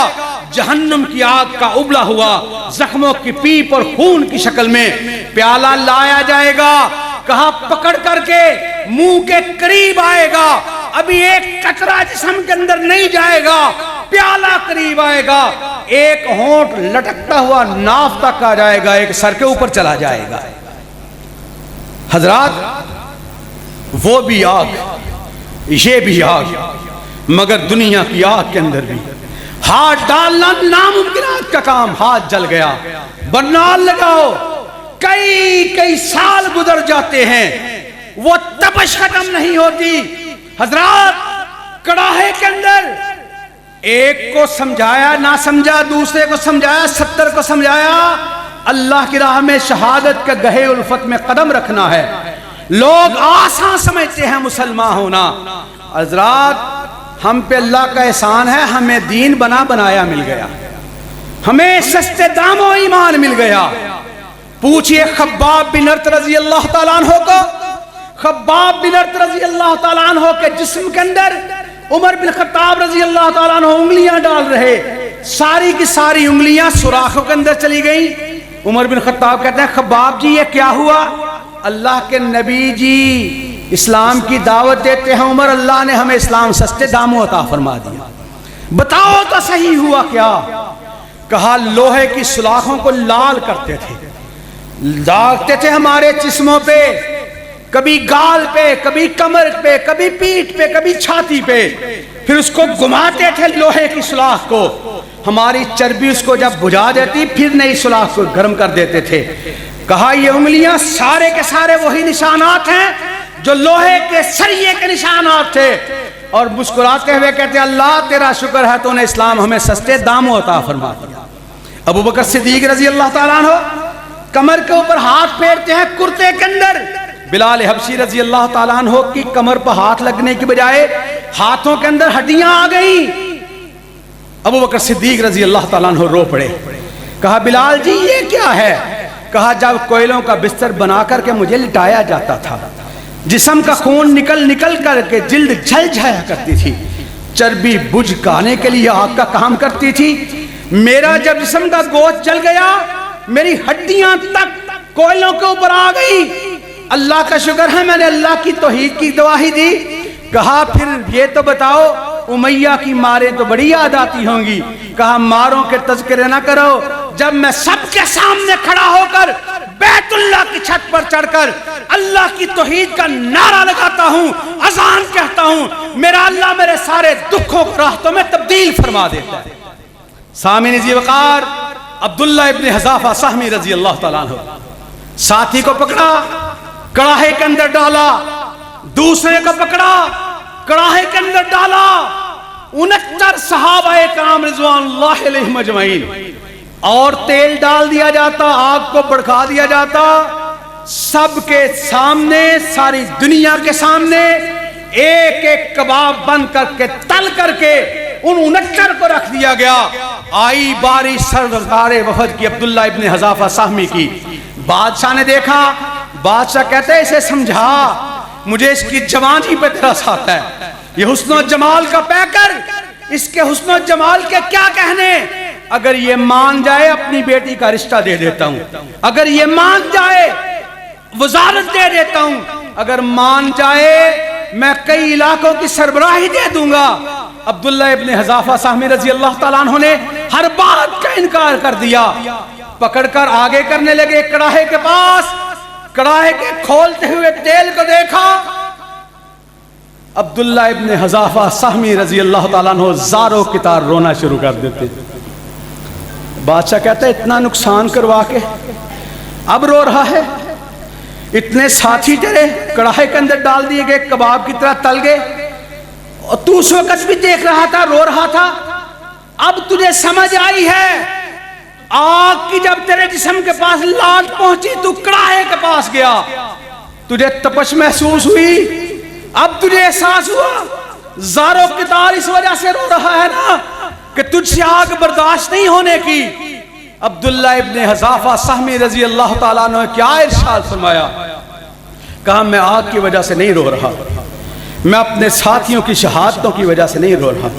جہنم کی آگ کا ابلا ہوا زخموں کی پیپ اور خون کی شکل میں پیالہ لایا جائے گا۔ کہا پکڑ کر کے منہ کے قریب آئے گا، ابھی ایک قطرہ جسم کے اندر نہیں جائے گا، پیالہ قریب آئے گا، ایک ہونٹ لٹکتا ہوا ناف تک آ جائے گا، ایک سر کے اوپر چلا جائے گا۔ حضرات وہ بھی آگ، یہ بھی آگ، مگر دنیا کی آگ کے اندر بھی ہاتھ ڈالنا ناممکنات کا کام، ہاتھ جل گیا، برنال لگاؤ، کئی سال گزر جاتے ہیں، وہ تپش ختم نہیں ہوتی۔ حضرات کڑاہے کے اندر ایک کو سمجھایا نہ سمجھا، دوسرے کو سمجھایا 70 کو سمجھایا، اللہ کی راہ میں شہادت کے گہے الفت میں قدم رکھنا ہے۔ لوگ آسان سمجھتے ہیں مسلمان ہونا، حضرات ہم پہ اللہ کا احسان ہے، ہمیں دین بنا بنایا مل گیا، ہمیں سستے داموں ایمان مل گیا۔ پوچھئے خباب بن ارت رضی اللہ تعالیٰ عنہ کو، خباب بن ارت رضی اللہ تعالیٰ عنہ کے جسم کے اندر عمر بن خطاب رضی اللہ تعالیٰ عنہ انگلیاں ڈال رہے، ساری کی ساری انگلیاں سوراخوں کے اندر چلی گئیں۔ عمر بن خطاب کہتے ہیں خباب جی یہ کیا ہوا؟ اللہ کے نبی جی اسلام کی دعوت دیتے ہیں، عمر اللہ نے ہمیں اسلام سستے داموں عطا فرما دیا، بتاؤ تو صحیح ہوا کیا؟ کہا لوہے کی سلاخوں کو لال کرتے تھے، داغتے تھے ہمارے جسموں پہ، کبھی گال پہ، کبھی کمر پہ، کبھی پیٹھ پہ، کبھی چھاتی پہ، پھر اس کو گھماتے تھے لوہے کی سلاخ کو، ہماری چربی اس کو جب بجھا دیتی پھر نئی سلاخ کو گرم کر دیتے تھے۔ کہا یہ انگلیاں سارے کے سارے وہی نشانات ہیں جو لوہے کے سریے کے نشانات تھے، اور مسکراتے ہوئے کہتے ہیں اللہ تیرا شکر ہے تو نے اسلام ہمیں سستے داموں عطا فرما دیا۔ ابو بکر صدیق رضی اللہ تعالیٰ عنہ کمر کے اوپر ہاتھ پھیرتے ہیں کرتے کے اندر، بلال حبشی رضی اللہ تعالیٰ عنہ کی کمر پر ہاتھ لگنے کی بجائے ہاتھوں کے اندر ہڈیاں آ گئیں۔ ابو بکر صدیق رضی اللہ تعالیٰ عنہ رو پڑے، کہا بلال جی یہ کیا ہے؟ کہا جب کوئلوں کا بستر بنا کر کے مجھے لٹایا جاتا تھا، جسم کا خون نکل کر کے جلد جل جایا کرتی تھی، چربی بجھ کانے کے لیے آگ کا کام کرتی تھی، میرا جب جسم کا گوشت جل گیا میری ہڈیاں تک کوئلوں کے اوپر آ گئی، اللہ کا شکر ہے میں نے اللہ کی توحید کی گواہی دی۔ کہا پھر یہ تو بتاؤ امیہ کی ماریں تو بڑی یاد آتی ہوں گی، کہا ماروں کے تذکرے نہ کرو، جب میں سب کے سامنے کھڑا ہو کر بیت اللہ کی چھت پر چڑھ کر اللہ کی توحید کا نعرہ لگاتا ہوں، اذان کہتا ہوں، میرا اللہ میرے سارے دکھوں کو راحتوں میں تبدیل فرما دیتا ہے۔ سامعین ذی وقار، عبداللہ ابن حذافہ سہمی رضی اللہ تعالیٰ عنہ ساتھی کو پکڑا، کڑاہے کے اندر ڈالا، دوسرے کو پکڑا، کڑاہے کے اندر ڈالا، 69 صحابہ کرام رضوان اللہ علیہم اجمعین، اور تیل ڈال دیا جاتا، آگ کو بھڑکا دیا جاتا، سب کے سامنے، ساری دنیا کے سامنے ایک ایک کباب بند کر کے تل کر کے ان 69 کو رکھ دیا گیا۔ آئی باری سرکار وفد کی عبداللہ ابن حذافہ سہمی کی، بادشاہ نے دیکھا، بادشاہ کہتے ہیں اسے سمجھا، مجھے اس کی جوانی پہ ترس آتا ہے، یہ حسن و جمال کا پیکر، اس کے حسن و جمال کے کیا کہنے، اگر یہ مان جائے اپنی بیٹی کا رشتہ دے دیتا ہوں، اگر یہ مان جائے وزارت دے دیتا ہوں، اگر مان جائے میں کئی علاقوں کی سربراہی دے دوں گا۔ عبداللہ ابن حذافہ سہمی رضی اللہ تعالیٰ عنہ نے ہر بات کا انکار کر دیا، پکڑ کر آگے کرنے لگے کڑاہے کے پاس، کڑاہے کے کھولتے ہوئے تیل کو دیکھا، عبداللہ ابن حذافہ سہمی رضی اللہ تعالیٰ عنہ زاروں کی طرح رونا شروع کر دیتے۔ بادشاہ کہتا ہے اتنا نقصان کروا کے اب رو رہا ہے، اتنے ساتھی تیرے کڑاہے کے اندر ڈال دیے گئے، کباب کی طرح تل گئے، اور تو اس وقت بھی دیکھ رہا تھا، رو رہا تھا، اب تجھے سمجھ آئی ہے، آگ کی جب تیرے جسم کے پاس لاٹ پہنچی تو کڑاہے کے پاس گیا، تجھے تپش محسوس ہوئی، اب تجھے احساس ہوا، زاروں کی طرح اس وجہ سے رو رہا ہے نا کہ تجھ سے آگ برداشت نہیں ہونے کی۔ عبداللہ ابن حذافہ سہمی رضی اللہ تعالیٰ عنہ کیا ارشاد فرمایا، کہا میں آگ کی وجہ سے نہیں رو رہا، میں اپنے ساتھیوں کی شہادتوں کی وجہ سے نہیں رو رہا،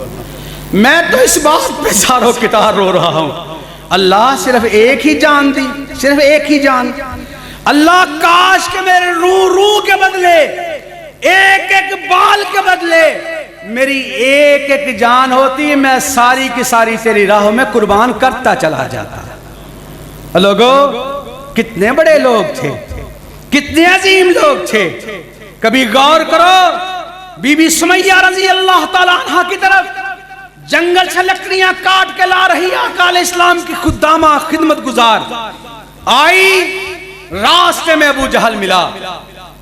میں تو اس بات پہ زاروں کی طرح رو رہا ہوں، اللہ صرف ایک ہی جان دی، صرف ایک ہی جان، اللہ کاش کہ میرے روح کے بدلے، ایک ایک بال کے بدلے میری ایک ایک جان ہوتی، میں ساری کی ساری تیری راہوں میں قربان کرتا چلا جاتا۔ لوگوں کتنے بڑے لوگ تھے، کتنے عظیم لوگ تھے، کبھی غور کرو، بی بی سمیہ رضی اللہ تعالیٰ عنہ کی طرف جنگل سے لکڑیاں کاٹ کے لا رہی آقا علیہ السلام کی خدامہ خدمت گزار، آئی راستے میں ابو جہل ملا،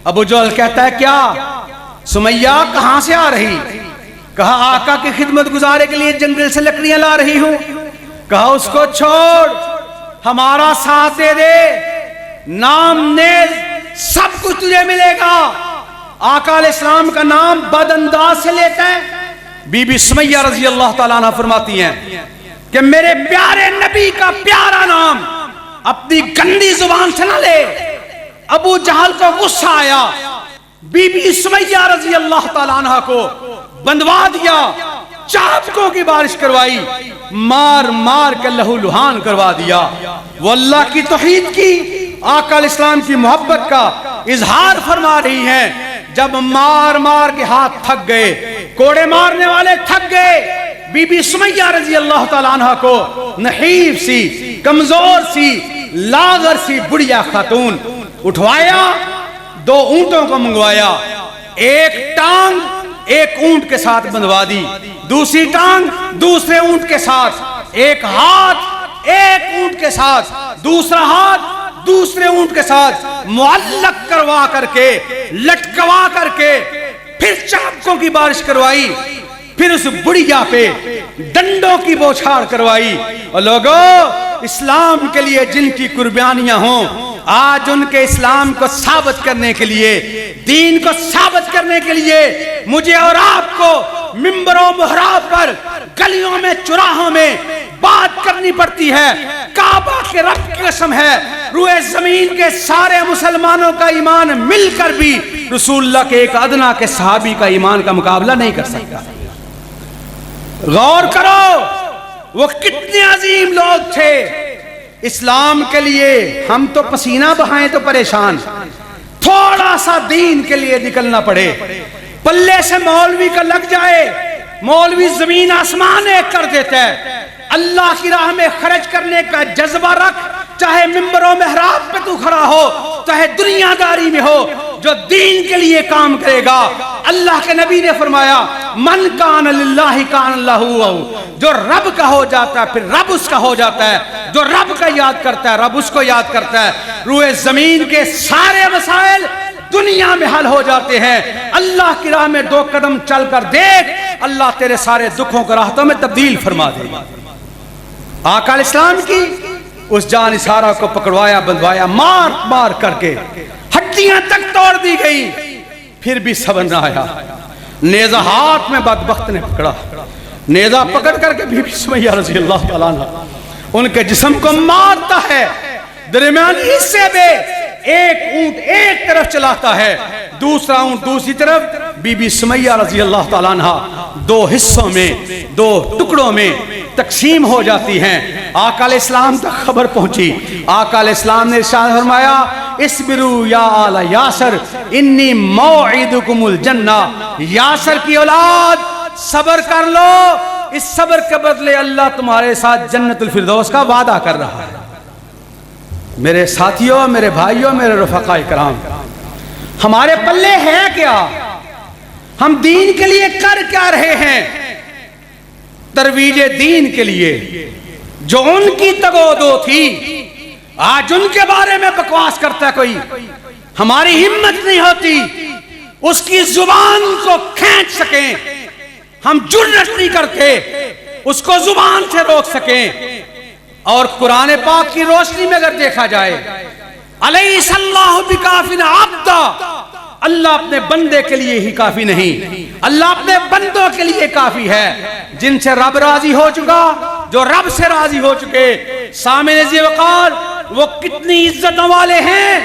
ابو جہل کہتا ہے کیا سمیہ کہاں سے آ رہی، کہا آقا کی خدمت گزارے کے لیے جنگل سے لکڑیاں لا رہی ہوں، کہا اس کو چھوڑ، ہمارا ساتھ دے دے، نام نیز سب کچھ تجھے ملے گا۔ آقا علیہ السلام کا نام بد انداز سے لیتا ہے، بی بی سمیہ رضی اللہ تعالیٰ عنہ فرماتی ہیں کہ میرے پیارے نبی کا پیارا نام اپنی گندی زبان سے نہ لے۔ ابو جہل کو غصہ آیا، بی بی سمیہ رضی اللہ تعالیٰ عنہ کو بندوا دیا، چابکوں کی بارش کروائی، مار مار کے لہو لہان کروا دیا۔ وہ اللہ کی توحید کی، آقا علیہ السلام کی محبت کا اظہار فرما رہی ہیں، جب مار مار کے ہاتھ تھک گئے، کوڑے مارنے والے تھک گئے، بی بی سمیہ رضی اللہ تعالیٰ عنہ کو نحیف سی، کمزور سی، لاغر سی بڑھیا خاتون اٹھوایا، 2 اونٹوں کو منگوایا، ایک ٹانگ ایک اونٹ کے ساتھ بندوا دی، دوسری ٹانگ دوسرے اونٹ کے ساتھ، ایک ہاتھ ایک اونٹ کے ساتھ، دوسرا ہاتھ دوسرے اونٹ کے ساتھ معلق کروا کر کے، لٹکوا کر کے، پھر چابکوں کی بارش کروائی، پھر اس بڑھیا پہ ڈنڈوں کی بوچھاڑ کروائی۔ اور لوگوں اسلام کے لیے جن کی قربانیاں ہوں، آج ان کے اسلام کو ثابت کرنے کے لیے، دین کو ثابت کرنے کے لیے مجھے اور آپ کو منبروں محراب پر، گلیوں میں، چراہوں میں بات کرنی پڑتی ہے۔ کعبہ کے رب کی قسم ہے، روئے زمین کے سارے مسلمانوں کا ایمان مل کر بھی رسول اللہ کے ایک ادنا کے صحابی کا ایمان کا مقابلہ نہیں کر سکتا۔ غور کرو وہ کتنے عظیم لوگ تھے اسلام کے لیے۔ ہم تو پسینہ بہائیں تو پریشان، تھوڑا سا دین کے لیے نکلنا پڑے، پلے سے مولوی کا لگ جائے، مولوی زمین آسمان ایک کر دیتا ہے۔ اللہ کی راہ میں خرچ کرنے کا جذبہ رکھ، چاہے ممبر و محراب پہ تو کھڑا ہو، چاہے دنیا داری میں ہو، جو دین کے لیے کام کرے گا۔ اللہ کے نبی نے فرمایا من کان للہ کان اللہ، جو رب کا ہو جاتا ہے پھر رب اس کا ہو جاتا ہے، جو رب کا یاد کرتا ہے رب اس کو یاد کرتا ہے۔ روئے زمین کے سارے مسائل دنیا میں حل ہو جاتے ہیں، اللہ کی راہ میں 2 قدم چل کر دیکھ، اللہ تیرے سارے دکھوں کو راحتوں میں تبدیل فرما دے گا۔ آقا علیہ السلام کی اس جان اسارہ کو پکڑوایا بندوایا، مار مار کر کے ہڈیاں تک توڑ دی گئی، پھر بھی صبر نہ آیا۔ نیزہ ہاتھ میں بدبخت نے پکڑا، نیزہ پکڑ کر کے بی بی سمیہ رضی اللہ تعالیٰ عنہ ان کے جسم کو مارتا ہے، درمیانی حصے میں ایک اونٹ ایک طرف چلاتا ہے، دوسرا اونٹ دوسری طرف۔ بی بی سمیہ رضی اللہ تعالیٰ عنہ 2 حصوں میں 2 ٹکڑوں میں تقسیم ہو جاتی ہیں۔ آقا علیہ السلام تک خبر پہنچی، آقا علیہ السلام نے ارشاد فرمایا اسبروا یا آل یاسر انی موعدکم الجنہ، یاسر کی اولاد صبر کر لو، اس صبر کے بدلے اللہ تمہارے ساتھ جنت الفردوس کا وعدہ کر رہا ہے۔ میرے ساتھیوں، میرے بھائیوں، میرے رفقاء کرام، ہمارے پلے ہے کیا؟ ہم دین کے لیے کر کیا رہے ہیں؟ ترویج دین کے لیے جو ان کی تگودو تھی، آج ان کے بارے میں بکواس کرتا ہے کوئی، ہماری ہمت نہیں ہوتی اس کی زبان کو کھینچ سکیں، ہم جرأت نہیں کرتے اس کو زبان سے روک سکیں۔ اور قرآن پاک کی روشنی میں اگر دیکھا جائے الیس اللہ بکافٍ عبدا، اللہ اپنے بندے کے لیے ہی کافی نہیں، اللہ اپنے بندوں کے لیے کافی ہے، جن سے رب راضی ہو چکا، جو رب سے راضی ہو چکے۔ سامع ذی وقار وہ کتنی عزتوں والے ہیں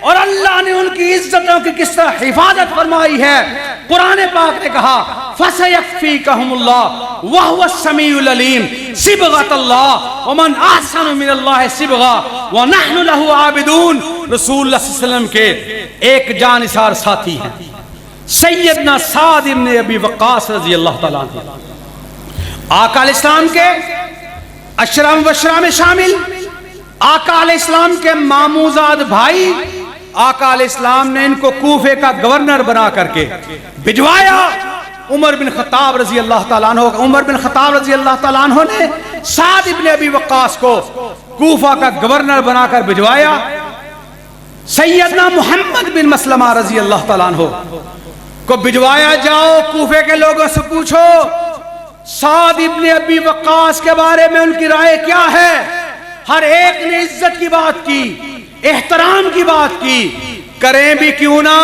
اور اللہ نے ان کی عزتوں کی کس طرح حفاظت فرمائی ہے۔ قرآن پاک نے کہا فَسَيَكْفِيكَهُمُ اللَّهُ وَهُوَ السَّمِيعُ الْعَلِيمُ صِبْغَةَ اللَّهِ وَمَنْ أَحْسَنُ مِنَ اللَّهِ صِبْغَةً وَنَحْنُ لَهُ عَابِدُونَ۔ رسول اللہ صلی اللہ علیہ وسلم کے ایک جانثار ساتھی ہیں سیدنا سعد بن ابی وقاص رضی اللہ تعالیٰ عنہ، آقا علیہ السلام کے عشرہ مبشرہ میں شامل، آقا علیہ السلام کے ماموزاد بھائی۔ آقا علیہ السلام نے ان کو کوفے کا گورنر بنا کر کے بھجوایا۔ عمر بن خطاب رضی اللہ تعالیٰ عنہ نے سعد بن ابی وقاص کو کوفہ کا گورنر بنا کر بھجوایا۔ سیدنا محمد بن مسلمہ رضی اللہ تعالیٰ عنہ کو بھجوایا، جاؤ کوفے کے لوگوں سے پوچھو سعد بن ابی وقاص کے بارے میں ان کی رائے کیا ہے۔ ہر ایک نے عزت کی بات کی، احترام کی بات کی، کریں بھی کیوں نہ۔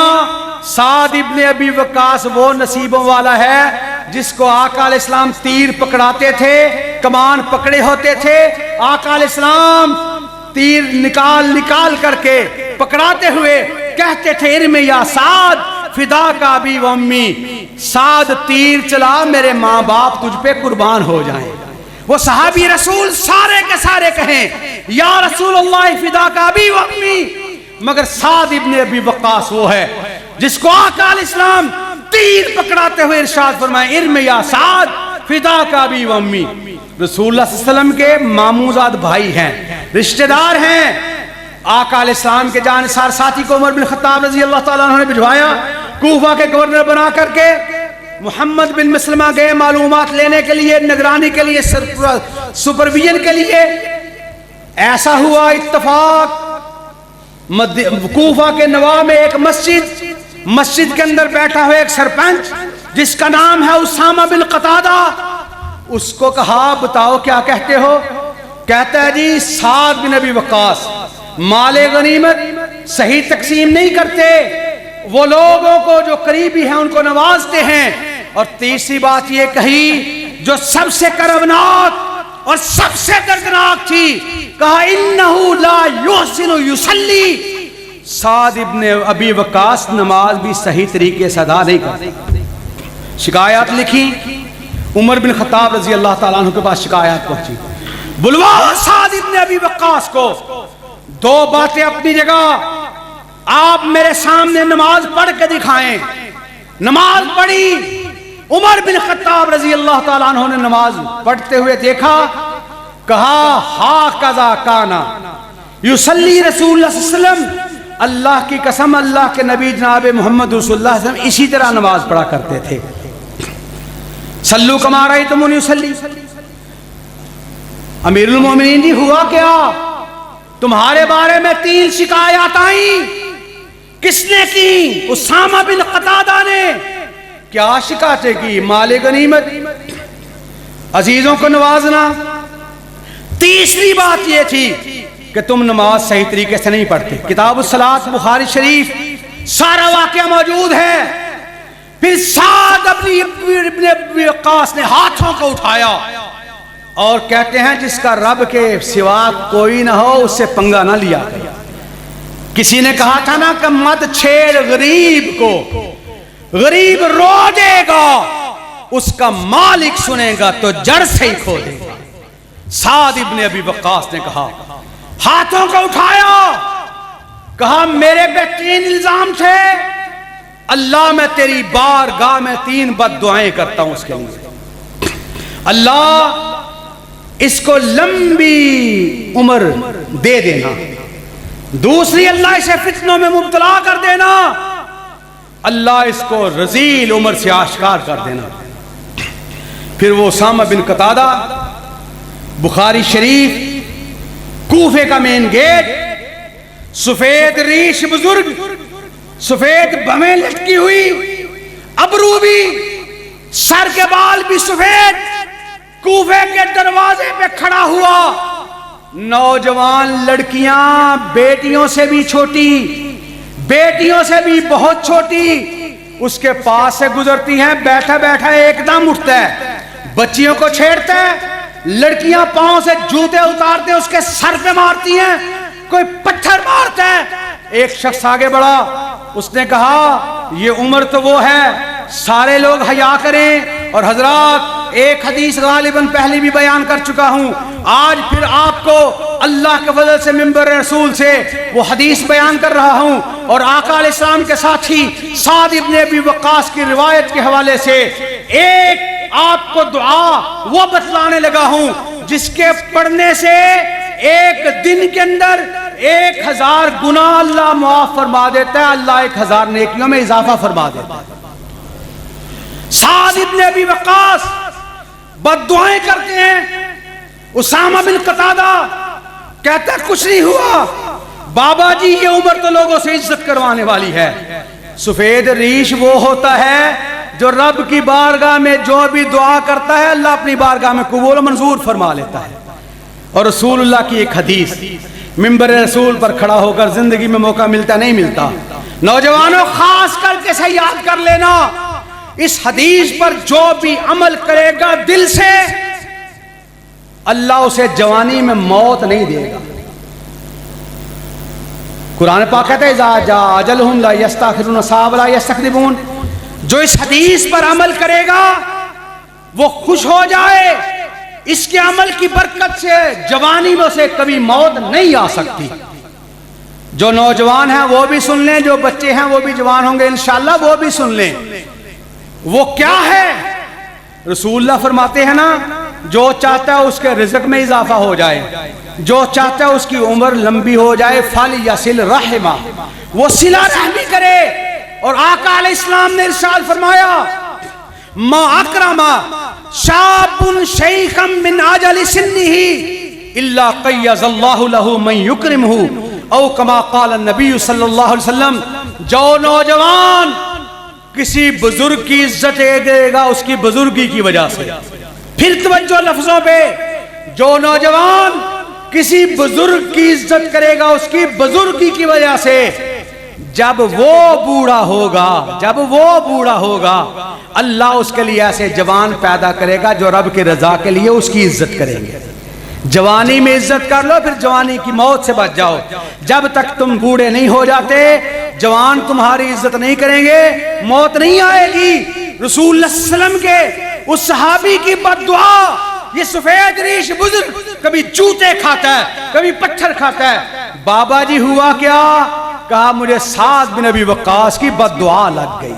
سعد ابن ابی وقاص وہ نصیبوں والا ہے جس کو آقا علیہ السلام تیر پکڑاتے تھے، کمان پکڑے ہوتے تھے، آقا علیہ السلام تیر نکال کر کے پکڑاتے ہوئے کہتے تھے ارمی یا سعد فدا کا ابی و امی، سعد تیر چلا میرے ماں باپ تجھ پہ قربان ہو جائیں۔ وہ صحابی رسول سارے کے سارے کہیں یا رسول اللہ فدا کا ابی و امی، مگر سعد ابن ابی وقاص وہ ہے جس کو آقا علیہ السلام تیر پکڑاتے ہوئے ارشاد فرمائے ارمی یا سعد فدا کا ابی و امی۔ رسول اللہ صلی اللہ علیہ وسلم کے ماموزاد بھائی ہیں، رشتہ دار ہیں۔ آقا علیہ السلام کے جانثار ساتھی کو عمر بن خطاب رضی اللہ تعالیٰ عنہ نے بھجوایا کوفہ کے گورنر بنا کر کے۔ محمد بن مسلمہ گئے معلومات لینے کے لیے، نگرانی کے لیے، سپرویژن کے لیے۔ ایسا ہوا اتفاق کوفہ کے نواح میں ایک مسجد کے اندر بیٹھا ہوا ایک سرپنچ جس کا نام ہے اسامہ بن قتادہ، اس کو کہا بتاؤ کیا کہتے ہو؟ کہتا ہے جی سعد بن ابی وقاص مال غنیمت صحیح تقسیم نہیں کرتے، وہ لوگوں کو جو قریبی ہیں ان کو نوازتے ہیں، اور تیسری بات یہ کہی جو سب سے کربناک اور سب سے دردناک تھی، کہا انہو لا یحسن یصلی، سعد ابن ابی وقاص نماز بھی صحیح طریقے سے ادا نہیں کرتے۔ شکایات لکھی، عمر بن خطاب رضی اللہ تعالیٰ عنہ کے پاس شکایات پہنچی، بلوا سعد ابن ابی وقاص کو۔ 2 باتیں اپنی جگہ، آپ میرے سامنے نماز پڑھ کے دکھائیں۔ نماز پڑھی، عمر بن خطاب رضی اللہ تعالیٰ عنہ نے نماز پڑھتے ہوئے دیکھا کہا ہا کذا کانا یصلی رسول اللہ صلی اللہ علیہ وسلم، اللہ کی قسم اللہ کے نبی جناب محمد رسول اللہ صلی اللہ علیہ وسلم اسی طرح نماز پڑھا کرتے تھے. صلو کما رأیتمونی اصلی. امیر المومنین جی ہوا کیا؟ تمہارے بارے میں 3 شکایات آئیں. کس نے کی؟ اسامہ بن قتادہ نے. کیا شکایتیں کی؟ مال غنیمت، عزیزوں کو نوازنا. تیسری بات یہ تھی کہ تم نماز صحیح طریقے سے نہیں پڑھتے. کتاب الصلاۃ بخاری شریف سارا واقعہ موجود ہے. پھر سعد ابن ابی وقاص نے ہاتھوں کو اٹھایا اور کہتے ہیں جس کا رب کے سوا کوئی نہ ہو اس سے پنگا نہ لیا. کسی نے کہا تھا نا کہ مت چھیڑ غریب کو، غریب رو دے گا، اس کا مالک سنے گا تو جڑ سے ہی کھو دے گا. سعد ابن ابی وقاص نے کہا، ہاتھوں کو اٹھایا، کہا میرے پہ 3 الزام تھے، اللہ میں تیری بارگاہ میں 3 بد دعائیں کرتا ہوں اس کے لیے. اللہ اس کو لمبی عمر دے دینا. دوسری، اللہ اسے فتنوں میں مبتلا کر دینا. اللہ اس کو رذیل عمر سے آشکار کر دینا. پھر وہ اسامہ بن قتادہ، بخاری شریف کوفے کا مین گیٹ، سفید ریش بزرگ، سفید بھویں لٹکی ہوئی، ابرو بھی، سر کے بال بھی سفید، کوفے کے دروازے پہ کھڑا ہوا. نوجوان لڑکیاں بیٹیوں سے بھی چھوٹی، بیٹیوں سے بھی بہت چھوٹی اس کے پاس سے گزرتی ہیں. بیٹھا بیٹھا ایک دم اٹھتا ہے، بچیوں کو چھیڑتا ہے. لڑکیاں پاؤں سے جوتے اتارتے ہیں، اس کے سر پہ مارتی ہیں، کوئی پتھر مارتا ہے. ایک شخص آگے بڑھا، اس نے کہا یہ عمر تو وہ ہے، سارے لوگ حیا کریں. اور حضرات ایک حدیث غالباً پہلے بھی بیان کر چکا ہوں، آج پھر آپ کو اللہ کے فضل سے ممبر رسول سے وہ حدیث بیان کر رہا ہوں. اور آقا علیہ السلام کے ساتھی سعد ابن ابی وقاص کی روایت کے حوالے سے ایک آپ کو دعا وہ بتلانے لگا ہوں جس کے پڑھنے سے ایک دن کے اندر 1000 گناہ اللہ معاف فرما دیتا ہے، اللہ 1000 نیکیوں میں اضافہ فرما دیتا ہے. سعد ابن ابی وقاص بد دعائیں کرتے ہیں. اسامہ بن قتادہ کہتا ہے کچھ نہیں ہوا بابا جی، یہ عمر تو لوگوں سے عزت کروانے والی ہے. سفید ریش وہ ہوتا ہے جو رب کی بارگاہ میں جو بھی دعا کرتا ہے اللہ اپنی بارگاہ میں قبول و منظور فرما لیتا ہے. اور رسول اللہ کی ایک حدیث، ممبر رسول پر کھڑا ہو کر زندگی میں موقع ملتا نہیں ملتا. نوجوانوں خاص کر کے سے یاد کر لینا، اس حدیث پر جو بھی عمل کرے گا دل سے، اللہ اسے جوانی میں موت نہیں دے گا. قرآن پاک کہتا ہے اذا جاء اجلہم لا یستاخرون ساعۃ ولا یستقدمون. جو اس حدیث پر عمل کرے گا وہ خوش ہو جائے، اس کے عمل کی برکت سے جوانی میں اسے کبھی موت نہیں آ سکتی. جو نوجوان ہیں وہ بھی سن لیں، جو بچے ہیں وہ بھی جوان ہوں گے انشاءاللہ وہ بھی سن لیں. وہ کیا ہے؟ رسول اللہ فرماتے ہیں نا، جو چاہتا ہے اس کے رزق میں اضافہ ہو جائے، جو چاہتا ہے اس کی عمر لمبی ہو جائے، فَلْيَصِلْ رَحِمَهُ، وہ صلہ رحمی کرے. اور آقا علیہ السلام نے ارشاد فرمایا ما اکرم شاب شیخا من اجل سنہ الا قیض اللہ لہ من یکرمہ او کما قال النبی صلی اللہ علیہ وسلم. جو نوجوان کسی بزرگ کی عزت دے گا اس کی بزرگی کی وجہ سے. پھر توجہ لفظوں پہ، جو نوجوان کسی بزرگ کی عزت کرے گا اس کی بزرگی کی وجہ سے، جب وہ بوڑھا ہوگا اللہ اس کے لیے ایسے جوان پیدا کرے گا جو رب کی رضا کے لیے اس کی عزت کریں گے. جوانی میں عزت کر لو، پھر جوانی کی موت سے بچ جاؤ. جب تک تم بوڑھے نہیں ہو جاتے جوان تمہاری عزت نہیں کریں گے، موت نہیں آئے گی. رسول اللہ صلی اللہ علیہ وسلم کے اس صحابی کی بد دعا، یہ سفید ریش بزرگ کبھی جوتے کھاتا ہے کبھی پتھر کھاتا ہے. بابا جی ہوا کیا؟ کہا مجھے سعد بن ابی وقاص کی بد دعا لگ گئی.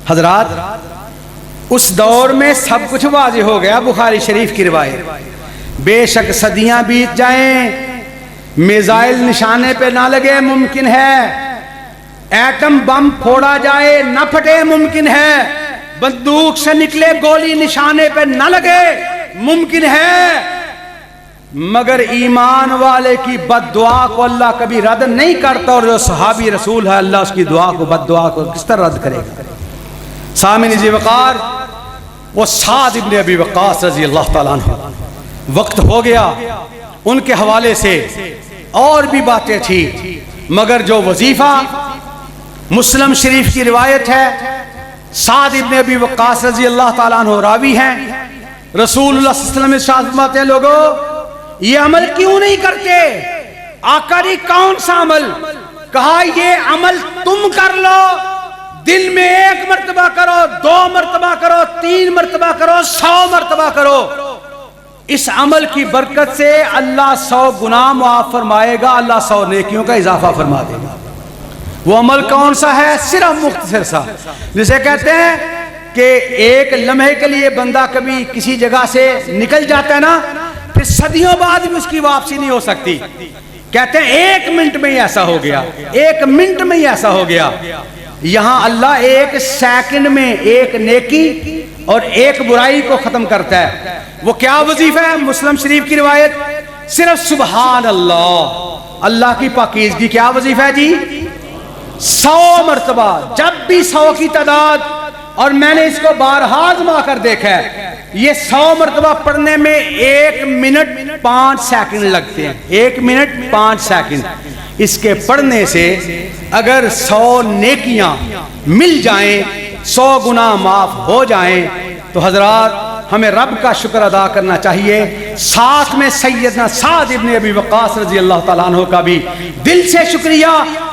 حضرات اس دور میں سب کچھ واضح ہو گیا. بخاری شریف کی روایت، بے شک صدیاں بیت جائیں میزائل نشانے پہ نہ لگے ممکن ہے، ایٹم بم پھوڑا جائے نہ پھٹے ممکن ہے، بندوق سے نکلے گولی نشانے پہ نہ لگے ممکن ہے، مگر ایمان والے کی بد دعا کو اللہ کبھی رد نہیں کرتا، اور جو صحابی رسول ہے اللہ اس کی دعا کو بد دعا کو کس طرح رد کرے گا؟ سامعین ذی وقار، وہ سعد ابن ابی وقاص رضی اللہ تعالیٰ عنہ، وقت ہو گیا، ان کے حوالے سے اور بھی باتیں تھی، مگر جو وظیفہ مسلم شریف کی روایت ہے، سعد ابن ابی وقاص رضی اللہ تعالیٰ عنہ راوی ہیں، رسول اللہ صلی اللہ علیہ وسلم ارشاد فرماتے ہیں لوگو یہ عمل کیوں نہیں کرتے؟ آقا جی کون سا عمل؟ کہا یہ عمل تم کر لو، دن میں 1 مرتبہ کرو، 2 مرتبہ کرو، 3 مرتبہ کرو، 100 مرتبہ کرو، اس عمل کی برکت سے اللہ 100 گناہ معاف فرمائے گا، اللہ 100 نیکیوں کا اضافہ فرما دے گا۔ وہ عمل کون سا ہے؟ صرف مختصر سا، جسے کہتے ہیں کہ ایک لمحے کے لیے بندہ کبھی کسی جگہ سے نکل جاتا ہے نا، پھر صدیوں بعد بھی اس کی واپسی نہیں ہو سکتی، کہتے ہیں 1 منٹ میں ہی ایسا ہو گیا، 1 منٹ میں ہی ایسا ہو گیا۔ یہاں اللہ 1 سیکنڈ میں 1 نیکی اور 1 برائی کو ختم کرتا ہے۔ وہ کیا وظیفہ ہے؟ مسلم شریف کی روایت، صرف سبحان اللہ، اللہ کی پاکیزگی۔ کیا وظیفہ ہے جی؟ 100 مرتبہ، جب بھی 100 کی تعداد، اور میں نے اس کو بارہا آزما کر دیکھا ہے، یہ 100 مرتبہ پڑھنے میں 1 منٹ 5 سیکنڈ لگتے ہیں، 1 منٹ 5 سیکنڈ۔ اس کے پڑھنے سے اگر 100 نیکیاں مل جائیں، 100 گناہ معاف ہو جائیں، تو حضرات ہمیں رب کا شکر ادا کرنا چاہیے۔ ساتھ میں سیدنا سعد ابن ابی وقاص رضی اللہ تعالیٰ عنہ کا بھی دل سے شکریہ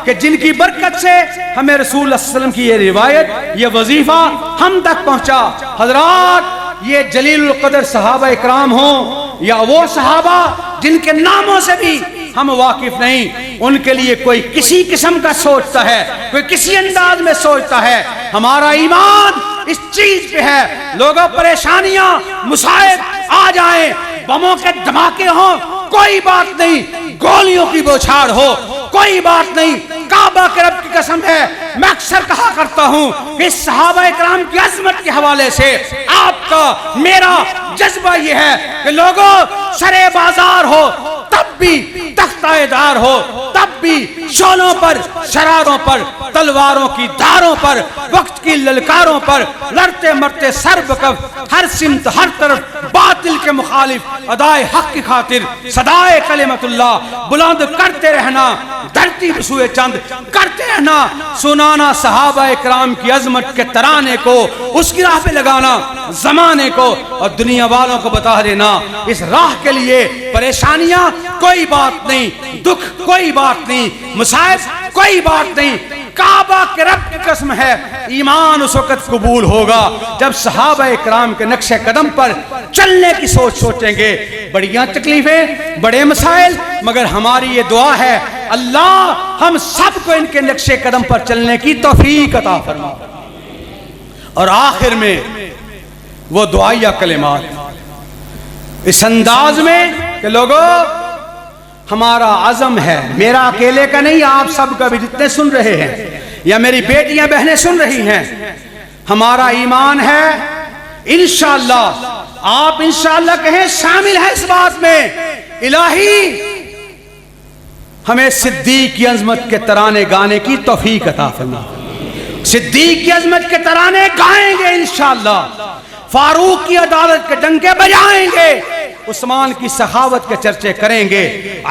کہ جن کی برکت سے ہمیں رسول اللہ صلی اللہ علیہ وسلم کی یہ روایت، یہ وظیفہ ہم تک پہنچا۔ حضرات یہ جلیل القدر صحابہ اکرام ہوں یا وہ صحابہ جن کے ناموں سے بھی ہم واقف نہیں، ان کے لیے کوئی کسی قسم کا سوچتا ہے، کوئی کسی انداز میں سوچتا ہے، ہمارا ایمان اس چیز پہ ہے۔ لوگوں پریشانیاں مصائب آ جائیں، بموں کے دھماکے ہوں، کوئی بات نہیں، گولیوں کی بوچھاڑ ہو، کوئی بات نہیں، کعبہ کے رب کی قسم ہے، میں اکثر کہا کرتا ہوں کہ صحابہ اکرام کی عظمت کے حوالے سے آپ کا میرا جذبہ یہ ہے کہ لوگوں سرے بازار ہو تب بھی تختہ دار ہو، تب بھی شولوں پر، شراروں پر، تلواروں کی دھاروں پر، وقت کی للکاروں پر لڑتے مرتے سر بکف، ہر سمت ہر طرف باطل کے مخالف ادائے حق کی خاطر صدائے کلمت اللہ بلند کرتے رہنا، دھرتی بسوئے چند کرتے رہنا، سنانا صحابہ اکرام کی عظمت کے ترانے کو، اس کی راہ پہ لگانا زمانے کو، اور دنیا والوں کو بتا دینا اس راہ کے لیے پریشانیاں کوئی بات نہیں، دکھ کوئی بات نہیں، مصائب کوئی بات نہیں، کعبہ کے رب کی قسم ہے ایمان اس وقت قبول ہوگا جب صحابہ اکرام کے نقش قدم پر چلنے کی سوچ سوچیں گے۔ بڑیاں تکلیفیں، بڑے مسائل، مگر ہماری یہ دعا ہے اللہ ہم سب کو ان کے نقش قدم پر چلنے کی توفیق عطا فرما۔ اور آخر میں وہ دعائیہ کلمات اس انداز میں کہ لوگوں ہمارا عزم ہے، میرا اکیلے کا نہیں، آپ سب کا بھی، جتنے سن رہے ہیں یا میری بیٹیاں بہنیں سن رہی ہیں، ہمارا ایمان ہے انشاءاللہ، آپ انشاءاللہ کہیں شامل ہے اس بات میں، الہی ہمیں صدیق کی عظمت کے ترانے گانے کی توفیق عطا فرما۔ صدیق کی عظمت کے ترانے گائیں گے انشاءاللہ، فاروق کی عدالت کے ڈنکے بجائیں گے، عثمان کی سخاوت کے چرچے کریں گے،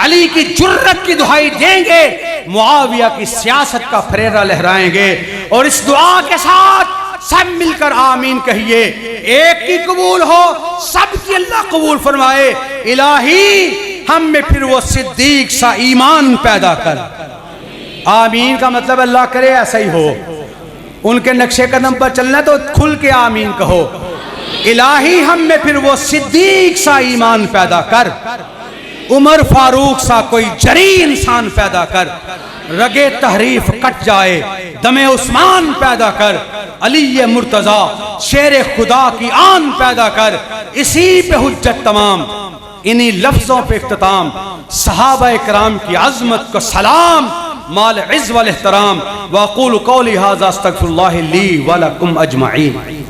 علی کی جرت کی دہائی دیں گے، معاویہ کی سیاست کا فریرہ لہرائیں گے، اور اس دعا کے ساتھ سب مل کر آمین کہیے، ایک کی قبول ہو، سب کی اللہ قبول فرمائے، الہی ہم میں پھر وہ صدیق سا ایمان پیدا کر۔ آمین کا مطلب اللہ کرے ایسا ہی ہو، ان کے نقش قدم پر چلنا تو کھل کے آمین کہو، الہی ہم میں پھر وہ صدیق سا ایمان پیدا کر، عمر فاروق سا کوئی جری انسان پیدا کر، رگے تحریف کٹ جائے، دم عثمان پیدا کر، علی مرتضی شیر خدا کی آن پیدا کر، اسی پہ حجت تمام، انہی لفظوں پہ اختتام، صحابہ کرام کی عظمت کو سلام مال عز والاحترام، واقول قولی ھذا استغفر اللہ لی ولکم اجمعین۔